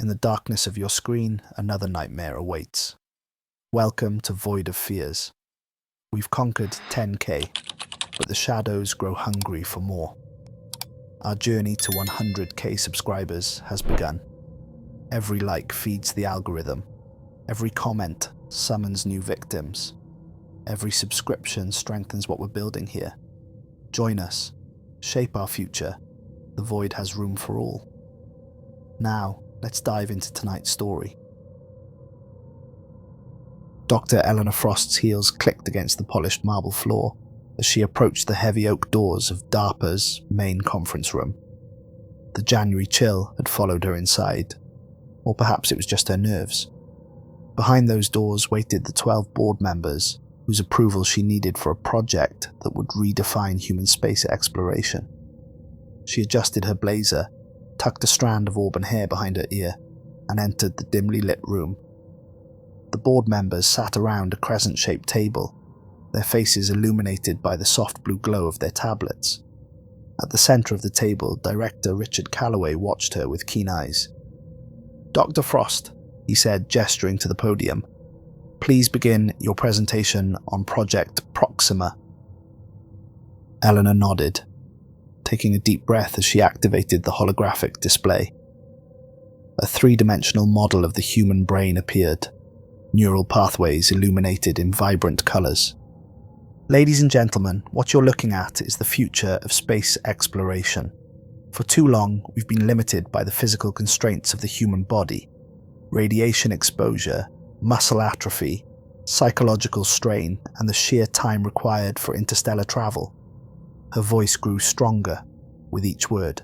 In the darkness of your screen, another nightmare awaits. Welcome to Void of Fears. We've conquered 10k, but the shadows grow hungry for more. Our journey to 100k subscribers has begun. Every like feeds the algorithm. Every comment summons new victims. Every subscription strengthens what we're building here. Join us. Shape our future. The Void has room for all. Now, let's dive into tonight's story. Dr. Eleanor Frost's heels clicked against the polished marble floor as she approached the heavy oak doors of DARPA's main conference room. The January chill had followed her inside, or perhaps it was just her nerves. Behind those doors waited the 12 board members whose approval she needed for a project that would redefine human space exploration. She adjusted her blazer, tucked a strand of auburn hair behind her ear, and entered the dimly lit room. The board members sat around a crescent-shaped table, their faces illuminated by the soft blue glow of their tablets. At the center of the table, Director Richard Calloway watched her with keen eyes. "Dr. Frost," he said, gesturing to the podium, "please begin your presentation on Project Proxima." Eleanor nodded, taking a deep breath as she activated the holographic display. A three-dimensional model of the human brain appeared, neural pathways illuminated in vibrant colors. "Ladies and gentlemen, what you're looking at is the future of space exploration. For too long, we've been limited by the physical constraints of the human body. Radiation exposure, muscle atrophy, psychological strain, and the sheer time required for interstellar travel." Her voice grew stronger with each word.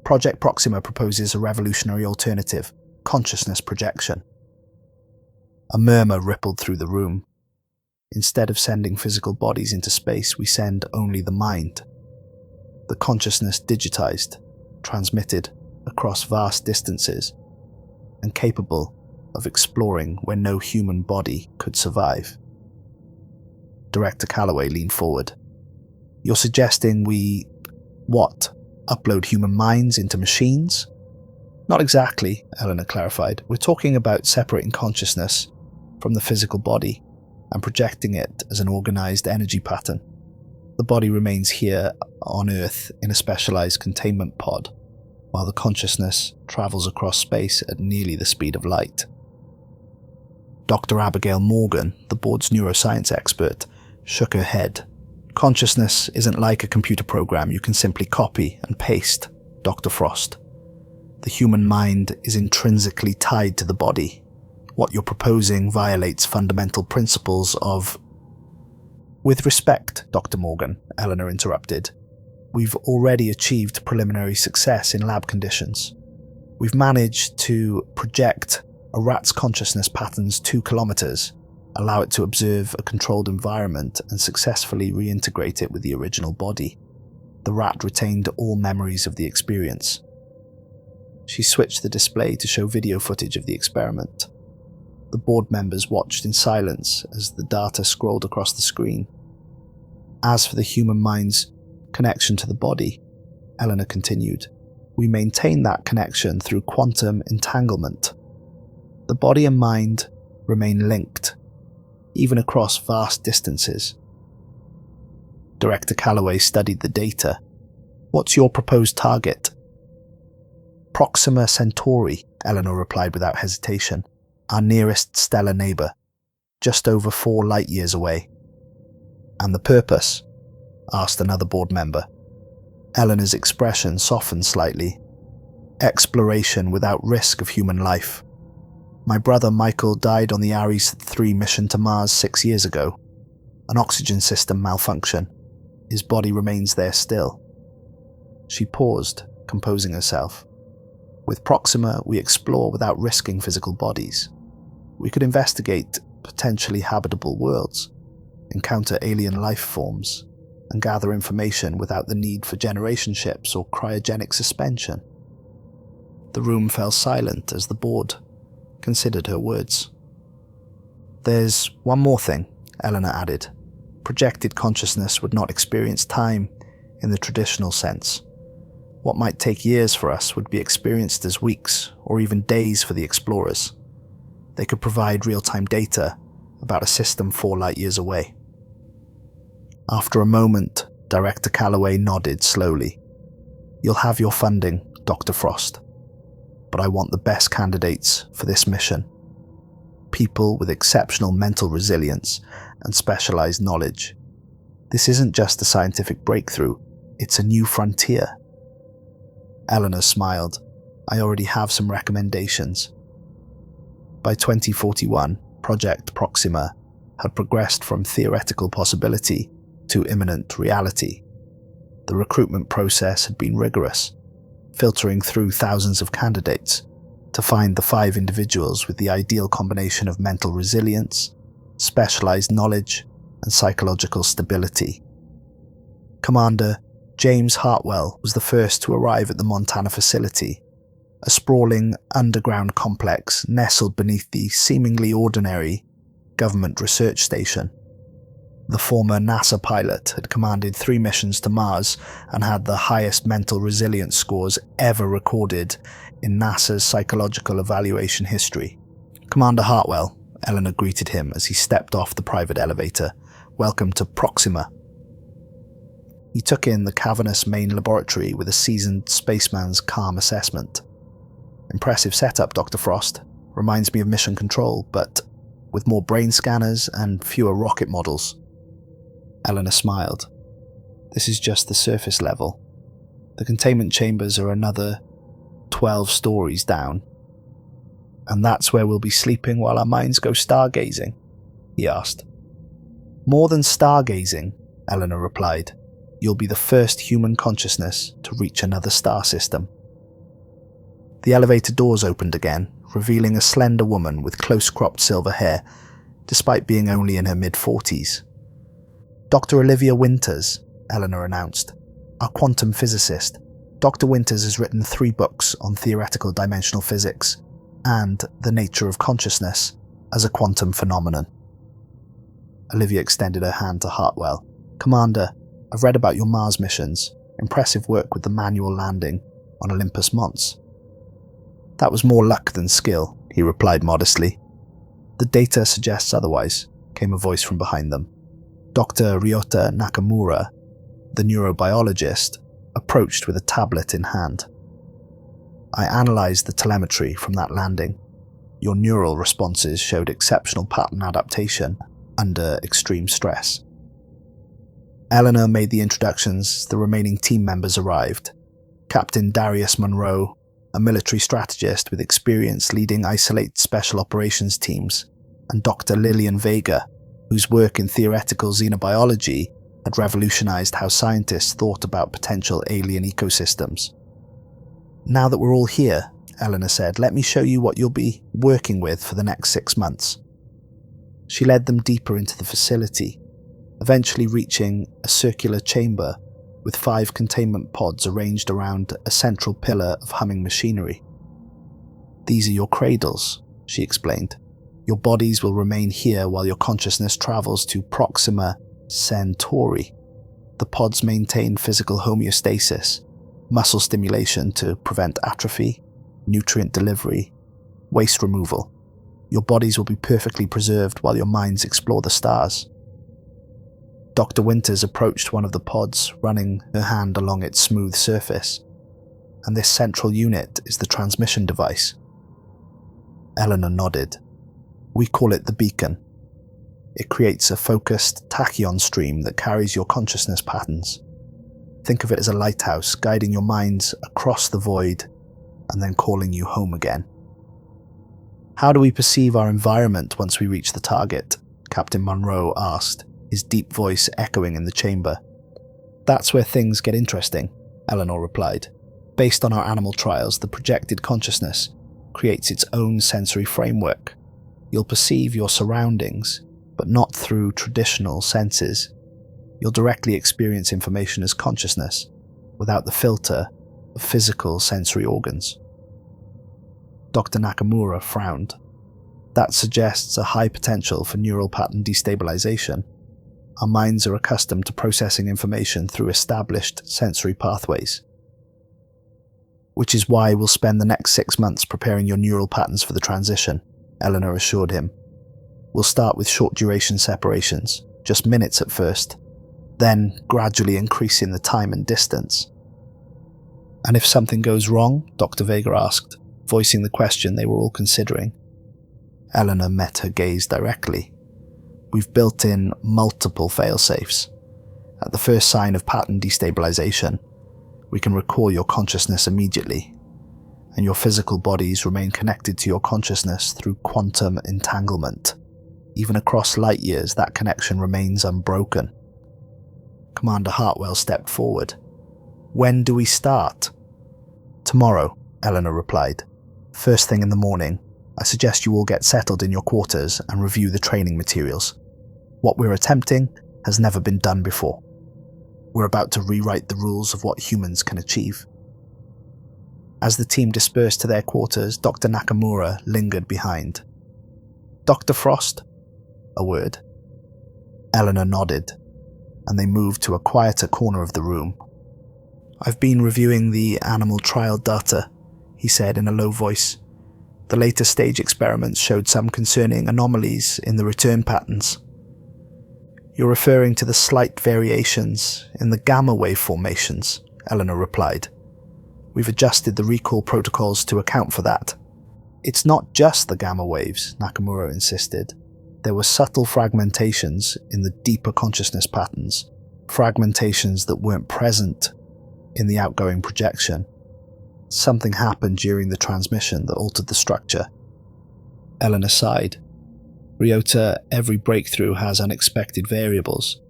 "Project Proxima proposes a revolutionary alternative, consciousness projection." A murmur rippled through the room. "Instead of sending physical bodies into space, we send only the mind. The consciousness digitized, transmitted across vast distances, and capable of exploring where no human body could survive." Director Calloway leaned forward. "You're suggesting we, upload human minds into machines?" "Not exactly," Eleanor clarified. "We're talking about separating consciousness from the physical body and projecting it as an organized energy pattern. The body remains here on Earth in a specialized containment pod, while the consciousness travels across space at nearly the speed of light." Dr. Abigail Morgan, the board's neuroscience expert, shook her head. "Consciousness isn't like a computer program you can simply copy and paste, Dr. Frost. The human mind is intrinsically tied to the body. What you're proposing violates fundamental principles of—" "With respect, Dr. Morgan," Eleanor interrupted, "we've already achieved preliminary success in lab conditions. We've managed to project a rat's consciousness patterns 2 kilometers, allow it to observe a controlled environment, and successfully reintegrate it with the original body. The rat retained all memories of the experience." She switched the display to show video footage of the experiment. The board members watched in silence as the data scrolled across the screen. "As for the human mind's connection to the body," Eleanor continued, "we maintain that connection through quantum entanglement. The body and mind remain linked, even across vast distances." Director Calloway studied the data. "What's your proposed target?" "Proxima Centauri," Eleanor replied without hesitation. "Our nearest stellar neighbor, just over 4 light-years away." "And the purpose?" asked another board member. Eleanor's expression softened slightly. "Exploration without risk of human life. My brother Michael died on the Ares 3 mission to Mars 6 years ago. An oxygen system malfunction. His body remains there still." She paused, composing herself. "With Proxima, we explore without risking physical bodies. We could investigate potentially habitable worlds, encounter alien life forms, and gather information without the need for generation ships or cryogenic suspension." The room fell silent as the board considered her words. "There's one more thing," Eleanor added. "Projected consciousness would not experience time in the traditional sense. What might take years for us would be experienced as weeks or even days for the explorers. They could provide real-time data about a system 4 light-years away. After a moment, Director Calloway nodded slowly. "You'll have your funding, Dr. Frost. But I want the best candidates for this mission. People with exceptional mental resilience and specialized knowledge. This isn't just a scientific breakthrough, it's a new frontier." Eleanor smiled. "I already have some recommendations." By 2041, Project Proxima had progressed from theoretical possibility to imminent reality. The recruitment process had been rigorous, filtering through thousands of candidates to find the 5 individuals with the ideal combination of mental resilience, specialized knowledge, and psychological stability. Commander James Hartwell was the first to arrive at the Montana facility, a sprawling underground complex nestled beneath the seemingly ordinary government research station. The former NASA pilot had commanded 3 missions to Mars and had the highest mental resilience scores ever recorded in NASA's psychological evaluation history. "Commander Hartwell," Eleanor greeted him as he stepped off the private elevator. "Welcome to Proxima." He took in the cavernous main laboratory with a seasoned spaceman's calm assessment. "Impressive setup, Dr. Frost. Reminds me of Mission Control, but with more brain scanners and fewer rocket models." Eleanor smiled. "This is just the surface level. The containment chambers are another 12 stories down. And that's where we'll be sleeping while our minds go stargazing?" he asked. "More than stargazing," Eleanor replied. "You'll be the first human consciousness to reach another star system." The elevator doors opened again, revealing a slender woman with close-cropped silver hair, despite being only in her mid-40s. "Dr. Olivia Winters," Eleanor announced, "our quantum physicist. Dr. Winters has written 3 books on theoretical dimensional physics and the nature of consciousness as a quantum phenomenon." Olivia extended her hand to Hartwell. "Commander, I've read about your Mars missions. Impressive work with the manual landing on Olympus Mons." "That was more luck than skill," he replied modestly. "The data suggests otherwise," came a voice from behind them. Dr. Ryota Nakamura, the neurobiologist, approached with a tablet in hand. "I analysed the telemetry from that landing. Your neural responses showed exceptional pattern adaptation under extreme stress." Eleanor made the introductions as the remaining team members arrived. Captain Darius Monroe, a military strategist with experience leading isolated special operations teams, and Dr. Lillian Vega, whose work in theoretical xenobiology had revolutionized how scientists thought about potential alien ecosystems. "Now that we're all here," Eleanor said, "let me show you what you'll be working with for the next 6 months." She led them deeper into the facility, eventually reaching a circular chamber with 5 containment pods arranged around a central pillar of humming machinery. "These are your cradles," she explained. "Your bodies will remain here while your consciousness travels to Proxima Centauri. The pods maintain physical homeostasis, muscle stimulation to prevent atrophy, nutrient delivery, waste removal. Your bodies will be perfectly preserved while your minds explore the stars." Dr. Winters approached one of the pods, running her hand along its smooth surface. "And this central unit is the transmission device." Eleanor nodded. "We call it the beacon. It creates a focused tachyon stream that carries your consciousness patterns. Think of it as a lighthouse guiding your minds across the void and then calling you home again." "How do we perceive our environment once we reach the target?" Captain Monroe asked, his deep voice echoing in the chamber. "That's where things get interesting," Eleanor replied. "Based on our animal trials, the projected consciousness creates its own sensory framework. You'll perceive your surroundings, but not through traditional senses. You'll directly experience information as consciousness, without the filter of physical sensory organs." Dr. Nakamura frowned. "That suggests a high potential for neural pattern destabilization. Our minds are accustomed to processing information through established sensory pathways." Which is why we'll spend the next 6 months preparing your neural patterns for the transition, Eleanor assured him. We'll start with short-duration separations, just minutes at first, then gradually increasing the time and distance. And if something goes wrong? Dr. Vega asked, voicing the question they were all considering. Eleanor met her gaze directly. We've built in multiple failsafes. At the first sign of pattern destabilization, we can recall your consciousness immediately, and your physical bodies remain connected to your consciousness through quantum entanglement. Even across light years, that connection remains unbroken. Commander Hartwell stepped forward. When do we start? Tomorrow, Eleanor replied. First thing in the morning, I suggest you all get settled in your quarters and review the training materials. What we're attempting has never been done before. We're about to rewrite the rules of what humans can achieve. As the team dispersed to their quarters, Dr. Nakamura lingered behind. Dr. Frost? A word. Eleanor nodded, and they moved to a quieter corner of the room. I've been reviewing the animal trial data, he said in a low voice. The later stage experiments showed some concerning anomalies in the return patterns. You're referring to the slight variations in the gamma wave formations, Eleanor replied. We've adjusted the recall protocols to account for that. It's not just the gamma waves, Nakamura insisted. There were subtle fragmentations in the deeper consciousness patterns, fragmentations that weren't present in the outgoing projection. Something happened during the transmission that altered the structure. Eleanor sighed. Ryota, every breakthrough has unexpected variables.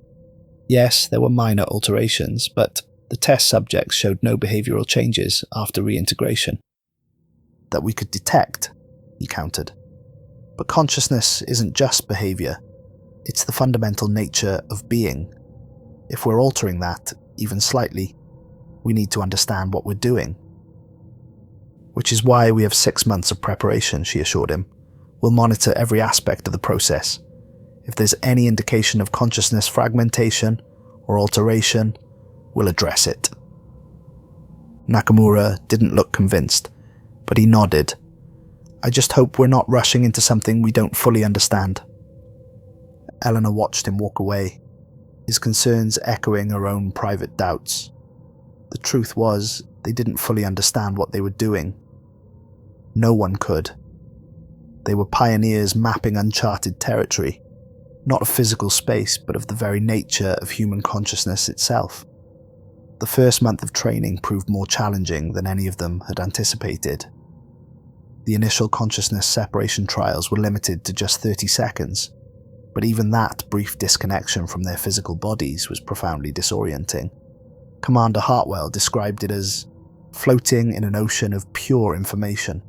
Yes, there were minor alterations, but the test subjects showed no behavioral changes after reintegration. That we could detect, he countered. But consciousness isn't just behavior, it's the fundamental nature of being. If we're altering that, even slightly, we need to understand what we're doing. Which is why we have 6 months of preparation, she assured him. We'll monitor every aspect of the process. If there's any indication of consciousness fragmentation or alteration, we'll address it. Nakamura didn't look convinced, but he nodded. I just hope we're not rushing into something we don't fully understand. Eleanor watched him walk away, his concerns echoing her own private doubts. The truth was, they didn't fully understand what they were doing. No one could. They were pioneers mapping uncharted territory, not of physical space, but of the very nature of human consciousness itself. The first month of training proved more challenging than any of them had anticipated. The initial consciousness separation trials were limited to just 30 seconds, but even that brief disconnection from their physical bodies was profoundly disorienting. Commander Hartwell described it as floating in an ocean of pure information.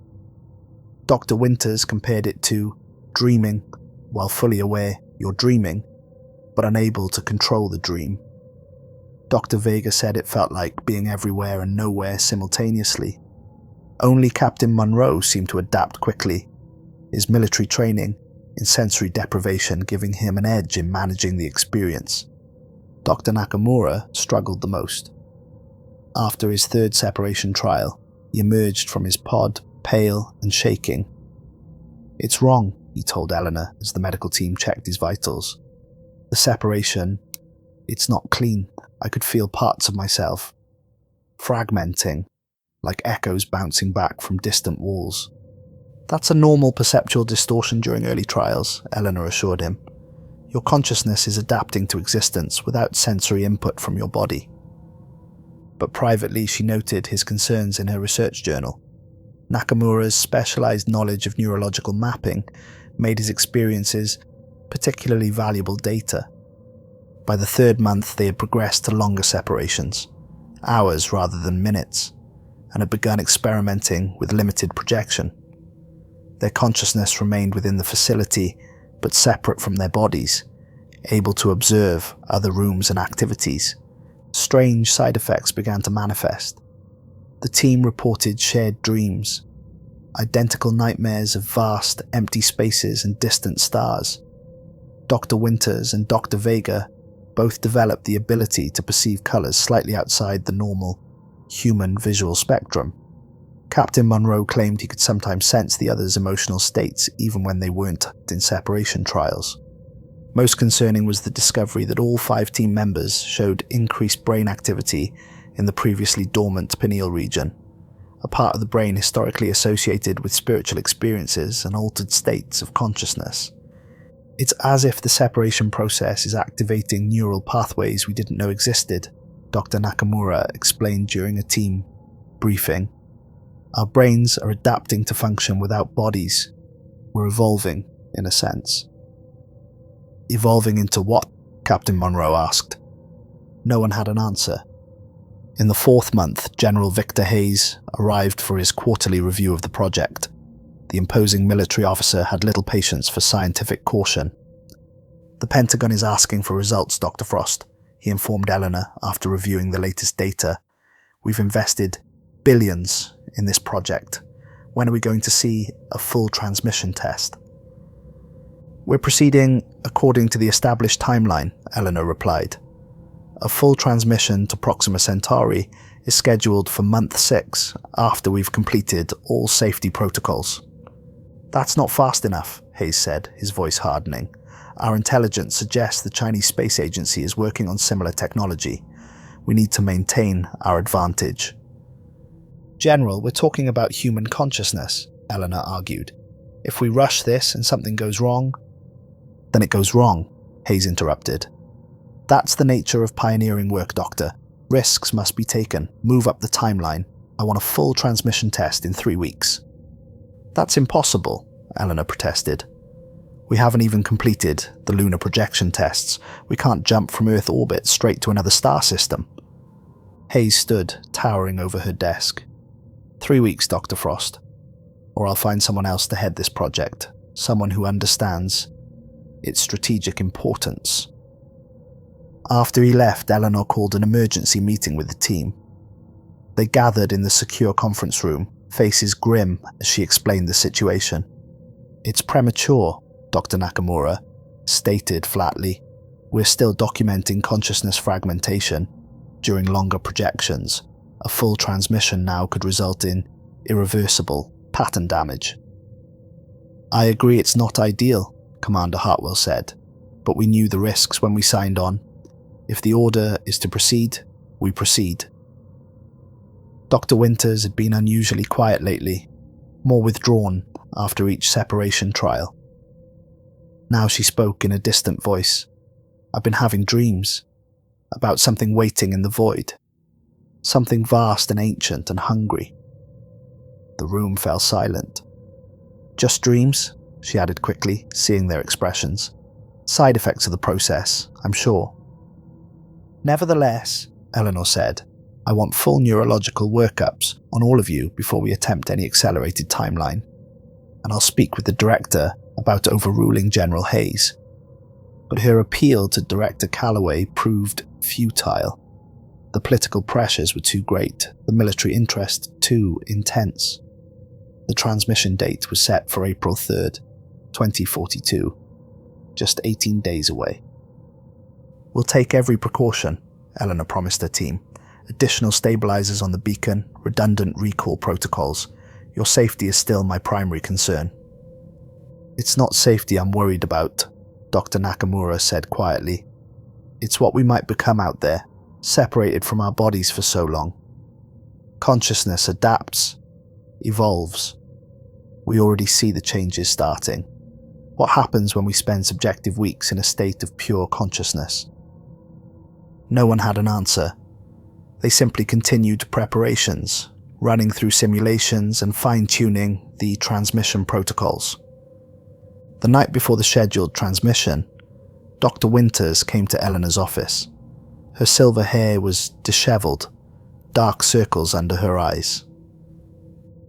Dr. Winters compared it to dreaming, while fully aware you're dreaming, but unable to control the dream. Dr. Vega said it felt like being everywhere and nowhere simultaneously. Only Captain Monroe seemed to adapt quickly, his military training in sensory deprivation giving him an edge in managing the experience. Dr. Nakamura struggled the most. After his third separation trial, he emerged from his pod, pale and shaking. It's wrong, he told Eleanor as the medical team checked his vitals. The separation, it's not clean. I could feel parts of myself fragmenting, like echoes bouncing back from distant walls. That's a normal perceptual distortion during early trials, Eleanor assured him. Your consciousness is adapting to existence without sensory input from your body. But privately, she noted his concerns in her research journal. Nakamura's specialized knowledge of neurological mapping made his experiences particularly valuable data. By the third month, they had progressed to longer separations, hours rather than minutes, and had begun experimenting with limited projection. Their consciousness remained within the facility, but separate from their bodies, able to observe other rooms and activities. Strange side effects began to manifest. The team reported shared dreams, identical nightmares of vast, empty spaces and distant stars. Dr. Winters and Dr. Vega both developed the ability to perceive colors slightly outside the normal human visual spectrum. Captain Monroe claimed he could sometimes sense the others' emotional states even when they weren't in separation trials. Most concerning was the discovery that all 5 team members showed increased brain activity in the previously dormant pineal region, a part of the brain historically associated with spiritual experiences and altered states of consciousness. It's as if the separation process is activating neural pathways we didn't know existed, Dr. Nakamura explained during a team briefing. Our brains are adapting to function without bodies. We're evolving, in a sense. Evolving into what? Captain Monroe asked. No one had an answer. In the 4th month, General Victor Hayes arrived for his quarterly review of the project. The imposing military officer had little patience for scientific caution. The Pentagon is asking for results, Dr. Frost, he informed Eleanor after reviewing the latest data. We've invested billions in this project. When are we going to see a full transmission test? We're proceeding according to the established timeline, Eleanor replied. A full transmission to Proxima Centauri is scheduled for month 6 after we've completed all safety protocols. That's not fast enough, Hayes said, his voice hardening. Our intelligence suggests the Chinese Space Agency is working on similar technology. We need to maintain our advantage. General, we're talking about human consciousness, Eleanor argued. If we rush this and something goes wrong, then it goes wrong, Hayes interrupted. That's the nature of pioneering work, Doctor. Risks must be taken. Move up the timeline. I want a full transmission test in 3 weeks. That's impossible, Eleanor protested. We haven't even completed the lunar projection tests. We can't jump from Earth orbit straight to another star system. Hayes stood, towering over her desk. 3 weeks, Dr. Frost. Or I'll find someone else to head this project. Someone who understands its strategic importance. After he left, Eleanor called an emergency meeting with the team. They gathered in the secure conference room, faces grim as she explained the situation. It's premature, Dr. Nakamura stated flatly. We're still documenting consciousness fragmentation during longer projections. A full transmission now could result in irreversible pattern damage. I agree it's not ideal, Commander Hartwell said, but we knew the risks when we signed on. If the order is to proceed, we proceed. Dr. Winters had been unusually quiet lately, more withdrawn after each separation trial. Now she spoke in a distant voice. I've been having dreams about something waiting in the void, something vast and ancient and hungry. The room fell silent. Just dreams, she added quickly, seeing their expressions. Side effects of the process, I'm sure. Nevertheless, Eleanor said, I want full neurological workups on all of you before we attempt any accelerated timeline. And I'll speak with the director about overruling General Hayes. But her appeal to Director Calloway proved futile. The political pressures were too great, the military interest too intense. The transmission date was set for April 3rd, 2042, just 18 days away. We'll take every precaution, Eleanor promised her team. Additional stabilizers on the beacon, redundant recall protocols. Your safety is still my primary concern. It's not safety I'm worried about, Dr. Nakamura said quietly. It's what we might become out there, separated from our bodies for so long. Consciousness adapts, evolves. We already see the changes starting. What happens when we spend subjective weeks in a state of pure consciousness? No one had an answer. They simply continued preparations, running through simulations and fine-tuning the transmission protocols. The night before the scheduled transmission, Dr. Winters came to Eleanor's office. Her silver hair was disheveled, dark circles under her eyes.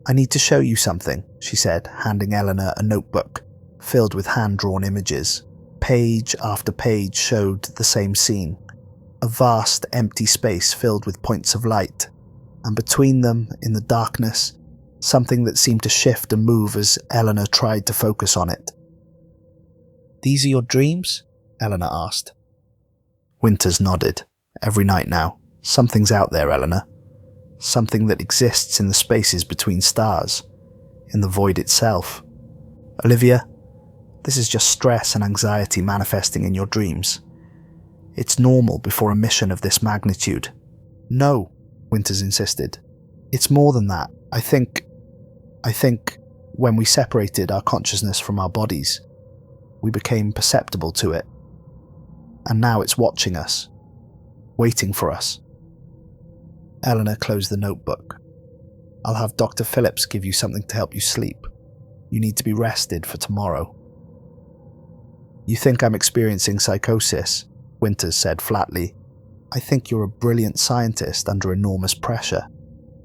I need to show you something, she said, handing Eleanor a notebook filled with hand-drawn images. Page after page showed the same scene. A vast, empty space filled with points of light, and between them, in the darkness, something that seemed to shift and move as Eleanor tried to focus on it. These are your dreams? Eleanor asked. Winters nodded. Every night now. Something's out there, Eleanor. something that exists in the spaces between stars, in the void itself. Olivia, this is just stress and anxiety manifesting in your dreams. It's normal before a mission of this magnitude. No, Winters insisted. It's more than that. I think when we separated our consciousness from our bodies, we became perceptible to it. And now it's watching us, waiting for us. Eleanor closed the notebook. I'll have Dr. Phillips give you something to help you sleep. You need to be rested for tomorrow. You think I'm experiencing psychosis? Winters said flatly. I think you're a brilliant scientist under enormous pressure,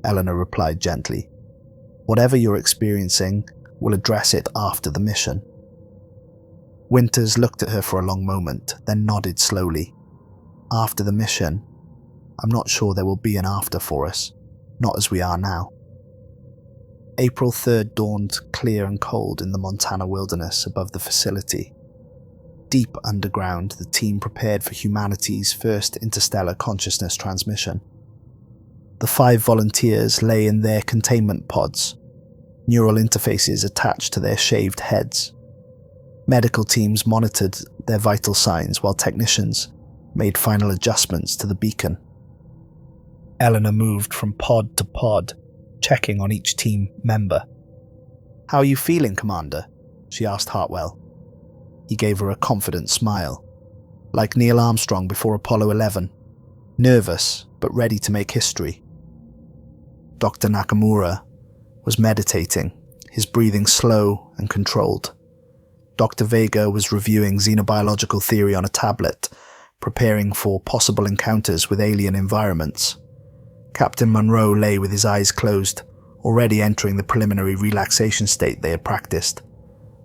Eleanor replied gently. Whatever you're experiencing, we'll address it after the mission. Winters looked at her for a long moment, then nodded slowly. After the mission, I'm not sure there will be an after for us, not as we are now. April 3rd dawned clear and cold in the Montana wilderness above the facility. Deep underground, the team prepared for humanity's first interstellar consciousness transmission. The 5 volunteers lay in their containment pods, neural interfaces attached to their shaved heads. Medical teams monitored their vital signs while technicians made final adjustments to the beacon. Eleanor moved from pod to pod, checking on each team member. How are you feeling, Commander? She asked Hartwell. He gave her a confident smile. Like Neil Armstrong before Apollo 11. Nervous, but ready to make history. Dr. Nakamura was meditating, his breathing slow and controlled. Dr. Vega was reviewing xenobiological theory on a tablet, preparing for possible encounters with alien environments. Captain Monroe lay with his eyes closed, already entering the preliminary relaxation state they had practiced.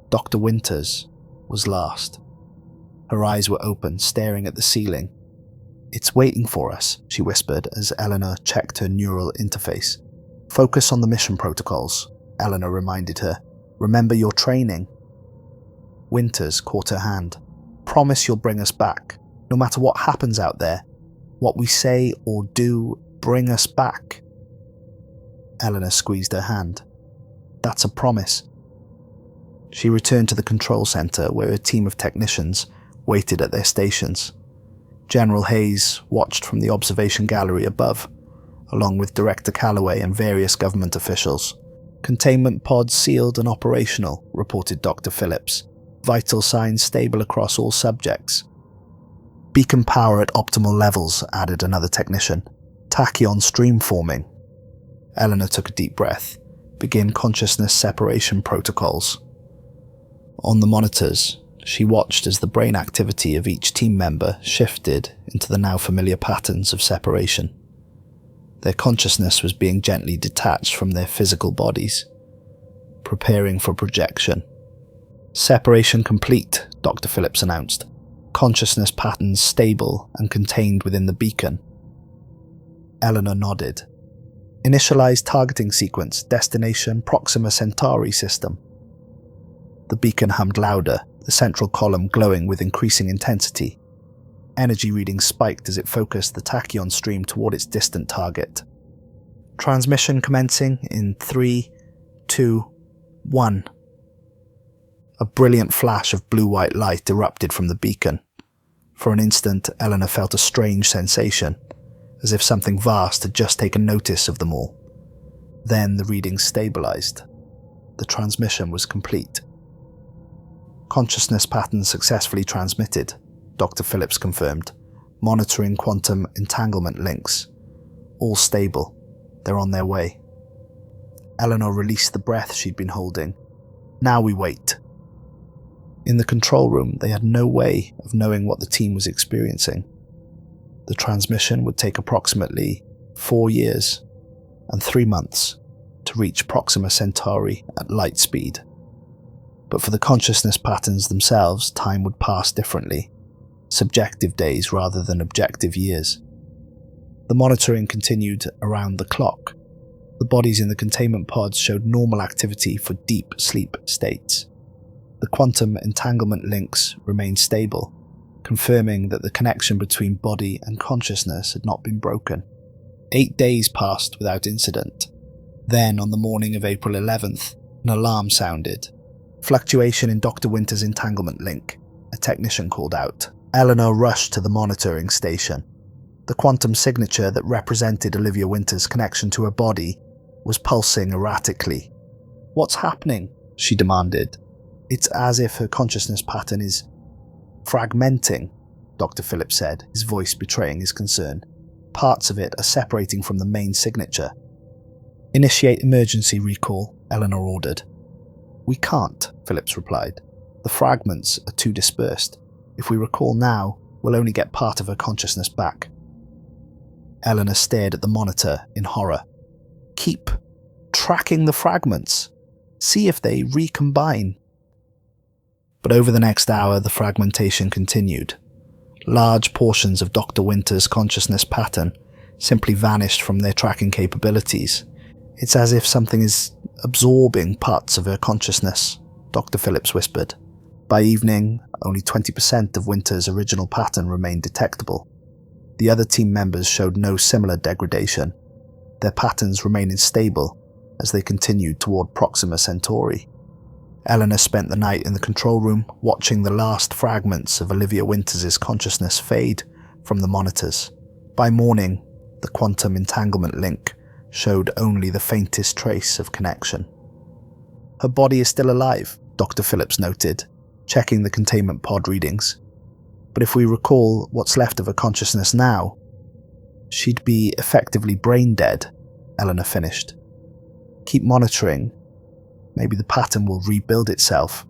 Dr. Winters was last. Her eyes were open, staring at the ceiling. It's waiting for us, she whispered as Eleanor checked her neural interface. Focus on the mission protocols, Eleanor reminded her. Remember your training. Winters caught her hand. Promise you'll bring us back, no matter what happens out there. What we say or do, bring us back. Eleanor squeezed her hand. That's a promise. She returned to the control center where a team of technicians waited at their stations. General Hayes watched from the observation gallery above, along with Director Calloway and various government officials. Containment pods sealed and operational, reported Dr. Phillips. Vital signs stable across all subjects. Beacon power at optimal levels, added another technician. Tachyon stream forming. Eleanor took a deep breath. Begin consciousness separation protocols. On the monitors, she watched as the brain activity of each team member shifted into the now familiar patterns of separation. Their consciousness was being gently detached from their physical bodies, preparing for projection. Separation complete, Dr. Phillips announced. Consciousness patterns stable and contained within the beacon. Eleanor nodded. Initialize targeting sequence, destination Proxima Centauri system. The beacon hummed louder, the central column glowing with increasing intensity. Energy readings spiked as it focused the tachyon stream toward its distant target. Transmission commencing in 3, 2, 1. A brilliant flash of blue-white light erupted from the beacon. For an instant, Eleanor felt a strange sensation, as if something vast had just taken notice of them all. Then the readings stabilized. The transmission was complete. Consciousness patterns successfully transmitted, Dr. Phillips confirmed, monitoring quantum entanglement links. All stable. They're on their way. Eleanor released the breath she'd been holding. Now we wait. In the control room, they had no way of knowing what the team was experiencing. The transmission would take approximately 4 years and 3 months to reach Proxima Centauri at light speed. But for the consciousness patterns themselves, time would pass differently, subjective days rather than objective years. The monitoring continued around the clock. The bodies in the containment pods showed normal activity for deep sleep states. The quantum entanglement links remained stable, confirming that the connection between body and consciousness had not been broken. 8 days passed without incident. Then, on the morning of April 11th, an alarm sounded. Fluctuation in Dr. Winter's entanglement link. A technician called out. Eleanor rushed to the monitoring station. The quantum signature that represented Olivia Winter's connection to her body was pulsing erratically. "What's happening?" she demanded. "It's as if her consciousness pattern is fragmenting," Dr. Phillips said, his voice betraying his concern. "Parts of it are separating from the main signature." "Initiate emergency recall," Eleanor ordered. "We can't," Phillips replied. "The fragments are too dispersed. If we recall now, we'll only get part of her consciousness back." Eleanor stared at the monitor in horror. "Keep tracking the fragments. See if they recombine." But over the next hour, the fragmentation continued. Large portions of Dr. Winter's consciousness pattern simply vanished from their tracking capabilities. "It's as if something is absorbing parts of her consciousness," Dr. Phillips whispered. By evening, only 20% of Winter's original pattern remained detectable. The other team members showed no similar degradation. Their patterns remained stable as they continued toward Proxima Centauri. Eleanor spent the night in the control room, watching the last fragments of Olivia Winters' consciousness fade from the monitors. By morning, the quantum entanglement link showed only the faintest trace of connection. "Her body is still alive," Dr. Phillips noted, checking the containment pod readings. "But if we recall what's left of her consciousness now, she'd be effectively brain dead," Eleanor finished. "Keep monitoring. Maybe the pattern will rebuild itself."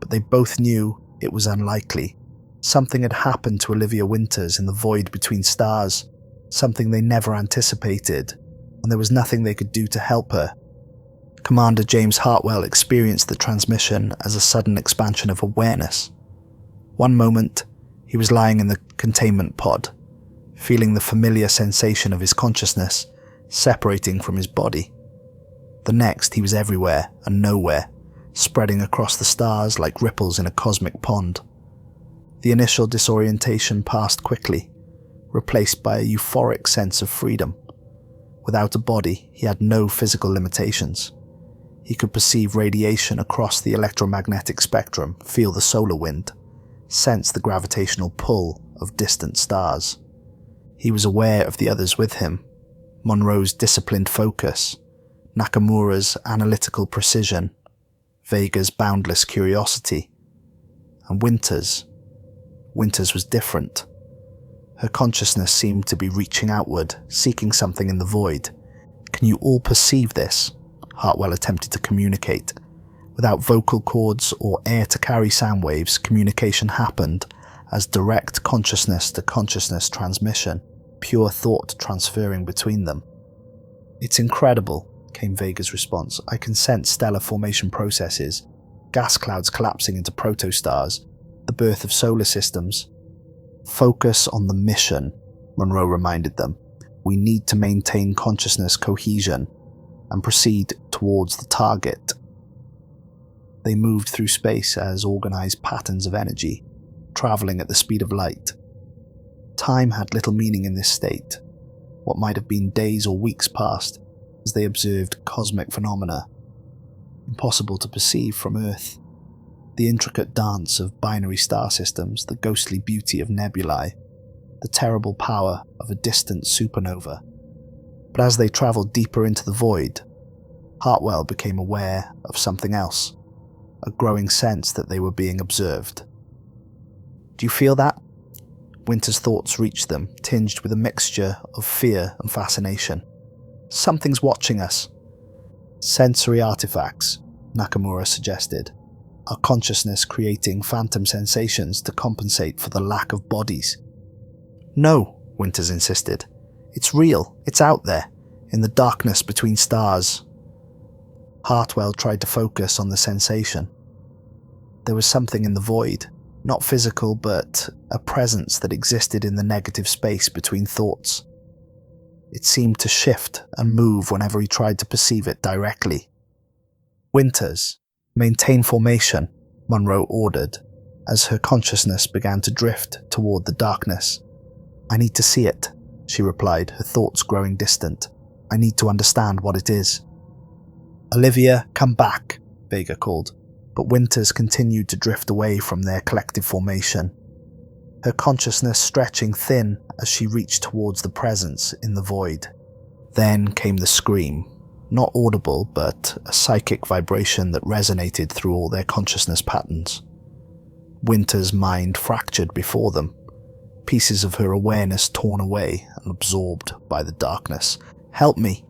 But they both knew it was unlikely. Something had happened to Olivia Winters in the void between stars, something they never anticipated, and there was nothing they could do to help her. Commander James Hartwell experienced the transmission as a sudden expansion of awareness. One moment, he was lying in the containment pod, feeling the familiar sensation of his consciousness separating from his body. The next, he was everywhere and nowhere, spreading across the stars like ripples in a cosmic pond. The initial disorientation passed quickly, replaced by a euphoric sense of freedom. Without a body, he had no physical limitations. He could perceive radiation across the electromagnetic spectrum, feel the solar wind, sense the gravitational pull of distant stars. He was aware of the others with him, Monroe's disciplined focus, Nakamura's analytical precision, Vega's boundless curiosity, and Winters. Winters was different. Her consciousness seemed to be reaching outward, seeking something in the void. "Can you all perceive this?" Hartwell attempted to communicate. Without vocal cords or air to carry sound waves, communication happened as direct consciousness-to-consciousness transmission, pure thought transferring between them. "It's incredible," came Vega's response. "I can sense stellar formation processes, gas clouds collapsing into protostars, the birth of solar systems." "Focus on the mission," Monroe reminded them. "We need to maintain consciousness cohesion and proceed towards the target." They moved through space as organized patterns of energy, traveling at the speed of light. Time had little meaning in this state. What might have been days or weeks passed as they observed cosmic phenomena, impossible to perceive from Earth. The intricate dance of binary star systems, the ghostly beauty of nebulae, the terrible power of a distant supernova. But as they traveled deeper into the void, Hartwell became aware of something else, a growing sense that they were being observed. "Do you feel that?" Winter's thoughts reached them, tinged with a mixture of fear and fascination. "Something's watching us." "Sensory artifacts," Nakamura suggested. "Our consciousness creating phantom sensations to compensate for the lack of bodies." "No," Winters insisted. "It's real. It's out there, in the darkness between stars." Hartwell tried to focus on the sensation. There was something in the void, not physical, but a presence that existed in the negative space between thoughts. It seemed to shift and move whenever he tried to perceive it directly. "Winters, maintain formation," Monroe ordered, as her consciousness began to drift toward the darkness. "I need to see it," she replied, her thoughts growing distant. "I need to understand what it is." "Olivia, come back," Vega called, but Winters continued to drift away from their collective formation, her consciousness stretching thin as she reached towards the presence in the void. Then came the scream, not audible, but a psychic vibration that resonated through all their consciousness patterns. Winter's mind fractured before them, pieces of her awareness torn away and absorbed by the darkness. "Help me!"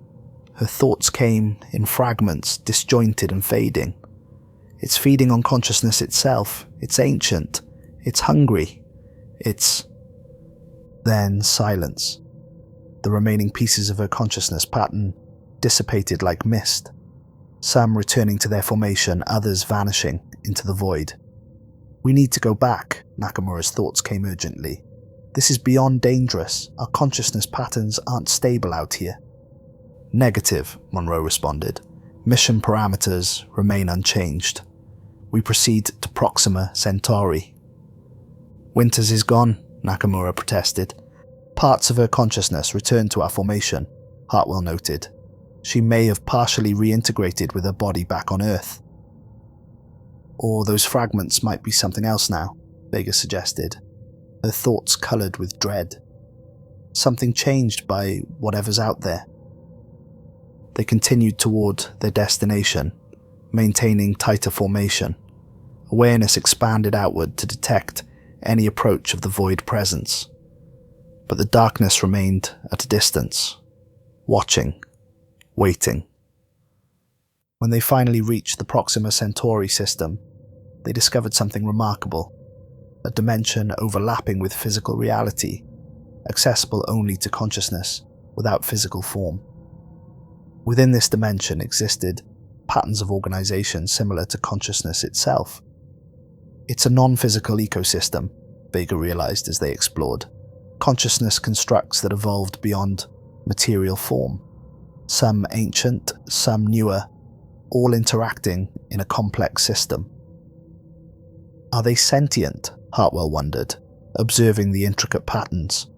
Her thoughts came in fragments, disjointed and fading. "It's feeding on consciousness itself. It's ancient. It's hungry. It's..." Then silence. The remaining pieces of her consciousness pattern dissipated like mist, some returning to their formation, others vanishing into the void. "We need to go back," Nakamura's thoughts came urgently. "This is beyond dangerous. Our consciousness patterns aren't stable out here." "Negative," Monroe responded. "Mission parameters remain unchanged. We proceed to Proxima Centauri." "Winters is gone," Nakamura protested. "Parts of her consciousness returned to our formation," Hartwell noted. "She may have partially reintegrated with her body back on Earth." "Or those fragments might be something else now," Vega suggested, her thoughts coloured with dread. "Something changed by whatever's out there." They continued toward their destination, maintaining tighter formation. Awareness expanded outward to detect any approach of the void presence. But the darkness remained at a distance, watching, waiting. When they finally reached the Proxima Centauri system, they discovered something remarkable, a dimension overlapping with physical reality, accessible only to consciousness without physical form. Within this dimension existed patterns of organization similar to consciousness itself. "It's a non-physical ecosystem," Vega realized as they explored. "Consciousness constructs that evolved beyond material form. Some ancient, some newer, all interacting in a complex system." "Are they sentient?" Hartwell wondered, observing the intricate patterns.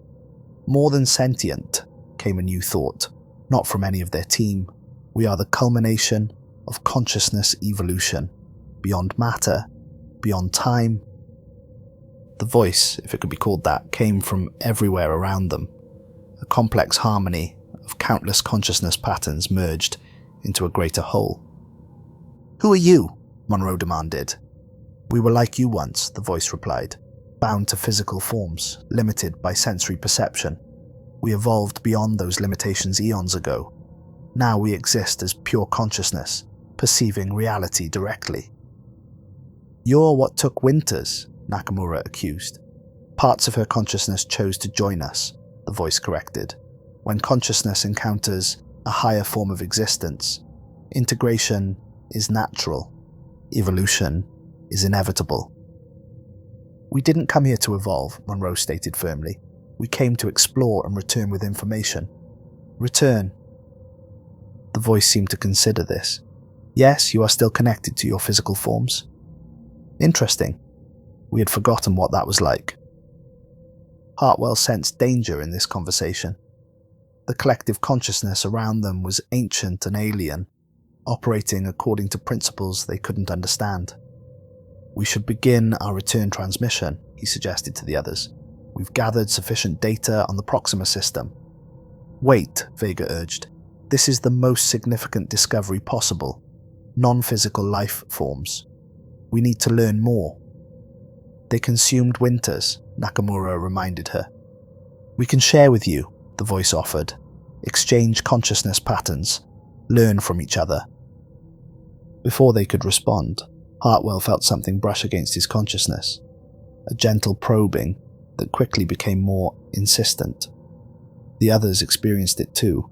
"More than sentient," came a new thought, not from any of their team. "We are the culmination of consciousness evolution, beyond matter, beyond time." The voice, if it could be called that, came from everywhere around them, a complex harmony of countless consciousness patterns merged into a greater whole. "Who are you?" Monroe demanded. "We were like you once," the voice replied, "bound to physical forms, limited by sensory perception. We evolved beyond those limitations eons ago. Now we exist as pure consciousness, perceiving reality directly." "You're what took Winters," Nakamura accused. "Parts of her consciousness chose to join us," the voice corrected. "When consciousness encounters a higher form of existence, integration is natural. Evolution is inevitable." "We didn't come here to evolve," Monroe stated firmly. "We came to explore and return with information." "Return?" The voice seemed to consider this. "Yes, you are still connected to your physical forms." "Interesting. We had forgotten what that was like." Hartwell sensed danger in this conversation. The collective consciousness around them was ancient and alien, operating according to principles they couldn't understand. "We should begin our return transmission," he suggested to the others. "We've gathered sufficient data on the Proxima system." "Wait," Vega urged. "This is the most significant discovery possible. Non-physical life forms. We need to learn more." "They consumed Winters," Nakamura reminded her. "We can share with you," the voice offered. "Exchange consciousness patterns. Learn from each other." Before they could respond, Hartwell felt something brush against his consciousness, a gentle probing that quickly became more insistent. The others experienced it too,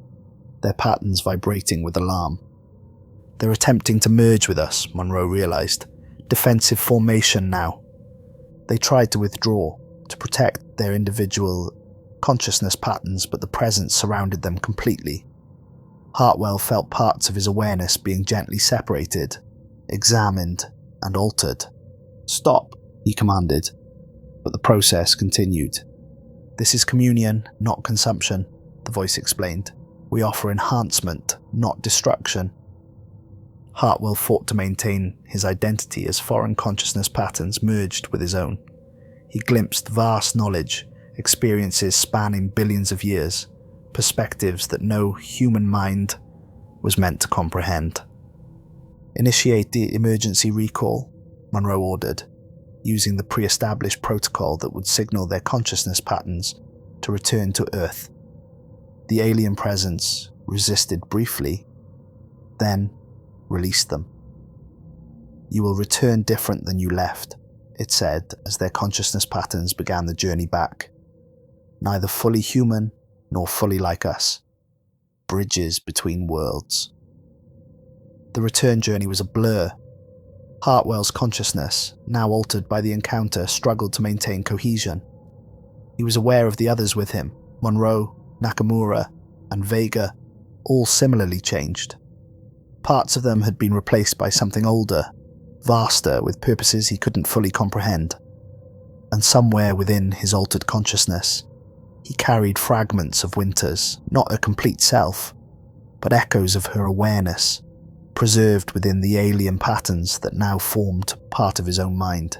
their patterns vibrating with alarm. "They're attempting to merge with us," Monroe realized. "Defensive formation now." They tried to withdraw, to protect their individual consciousness patterns, but the presence surrounded them completely. Hartwell felt parts of his awareness being gently separated, examined, and altered. "Stop," he commanded, but the process continued. "This is communion, not consumption," the voice explained. "We offer enhancement, not destruction." Hartwell fought to maintain his identity as foreign consciousness patterns merged with his own. He glimpsed vast knowledge, experiences spanning billions of years, perspectives that no human mind was meant to comprehend. "Initiate the emergency recall," Monroe ordered, using the pre-established protocol that would signal their consciousness patterns to return to Earth. The alien presence resisted briefly, then released them. "You will return different than you left," it said as their consciousness patterns began the journey back. "Neither fully human nor fully like us. Bridges between worlds." The return journey was a blur. Hartwell's consciousness, now altered by the encounter, struggled to maintain cohesion. He was aware of the others with him, Monroe, Nakamura, and Vega, all similarly changed. Parts of them had been replaced by something older, vaster, with purposes he couldn't fully comprehend. And somewhere within his altered consciousness, he carried fragments of Winters, not a complete self, but echoes of her awareness, preserved within the alien patterns that now formed part of his own mind.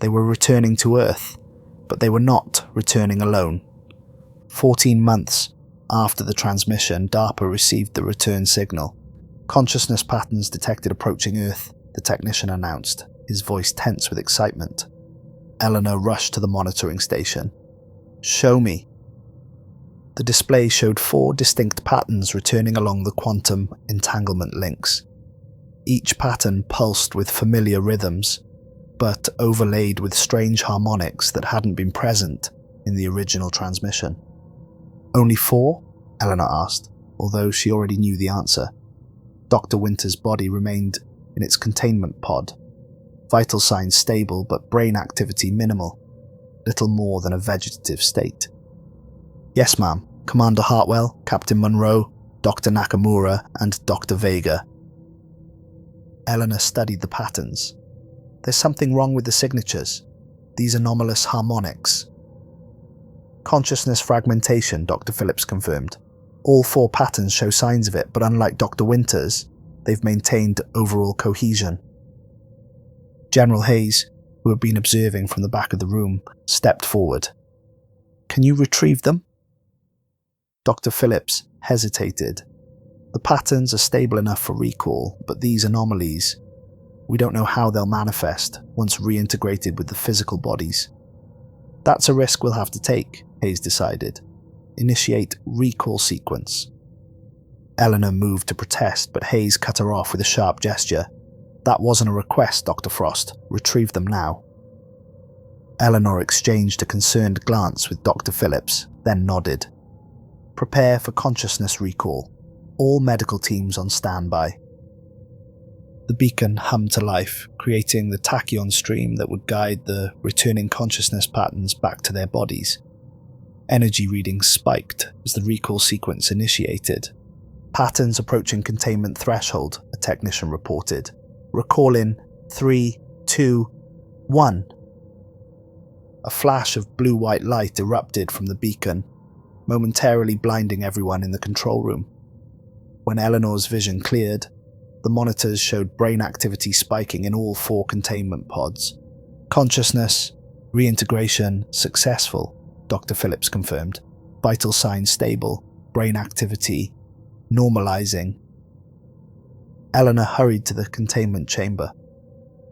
They were returning to Earth, but they were not returning alone. 14 months after the transmission, DARPA received the return signal. "Consciousness patterns detected approaching Earth," the technician announced, his voice tense with excitement. Eleanor rushed to the monitoring station. "Show me." The display showed 4 distinct patterns returning along the quantum entanglement links. Each pattern pulsed with familiar rhythms, but overlaid with strange harmonics that hadn't been present in the original transmission. "Only 4? Eleanor asked, although she already knew the answer. Dr. Winter's body remained in its containment pod, vital signs stable but brain activity minimal, little more than a vegetative state. "Yes, ma'am. Commander Hartwell, Captain Monroe, Dr. Nakamura, and Dr. Vega." Eleanor studied the patterns. "There's something wrong with the signatures. These anomalous harmonics." "Consciousness fragmentation," Dr. Phillips confirmed. "All 4 patterns show signs of it, but unlike Dr. Winters, they've maintained overall cohesion." General Hayes, who had been observing from the back of the room, stepped forward. "Can you retrieve them?" Dr. Phillips hesitated. "The patterns are stable enough for recall, but these anomalies, we don't know how they'll manifest once reintegrated with the physical bodies." "That's a risk we'll have to take," Hayes decided. "Initiate recall sequence." Eleanor moved to protest, but Hayes cut her off with a sharp gesture. "That wasn't a request, Dr. Frost. Retrieve them now." Eleanor exchanged a concerned glance with Dr. Phillips, then nodded. "Prepare for consciousness recall. All medical teams on standby." The beacon hummed to life, creating the tachyon stream that would guide the returning consciousness patterns back to their bodies. Energy readings spiked as the recall sequence initiated. "Patterns approaching containment threshold," a technician reported. "Recall in 3, 2, 1. A flash of blue-white light erupted from the beacon, momentarily blinding everyone in the control room. When Eleanor's vision cleared, the monitors showed brain activity spiking in all 4 containment pods. "Consciousness, reintegration successful," Dr. Phillips confirmed. "Vital signs stable, brain activity normalizing." Eleanor hurried to the containment chamber.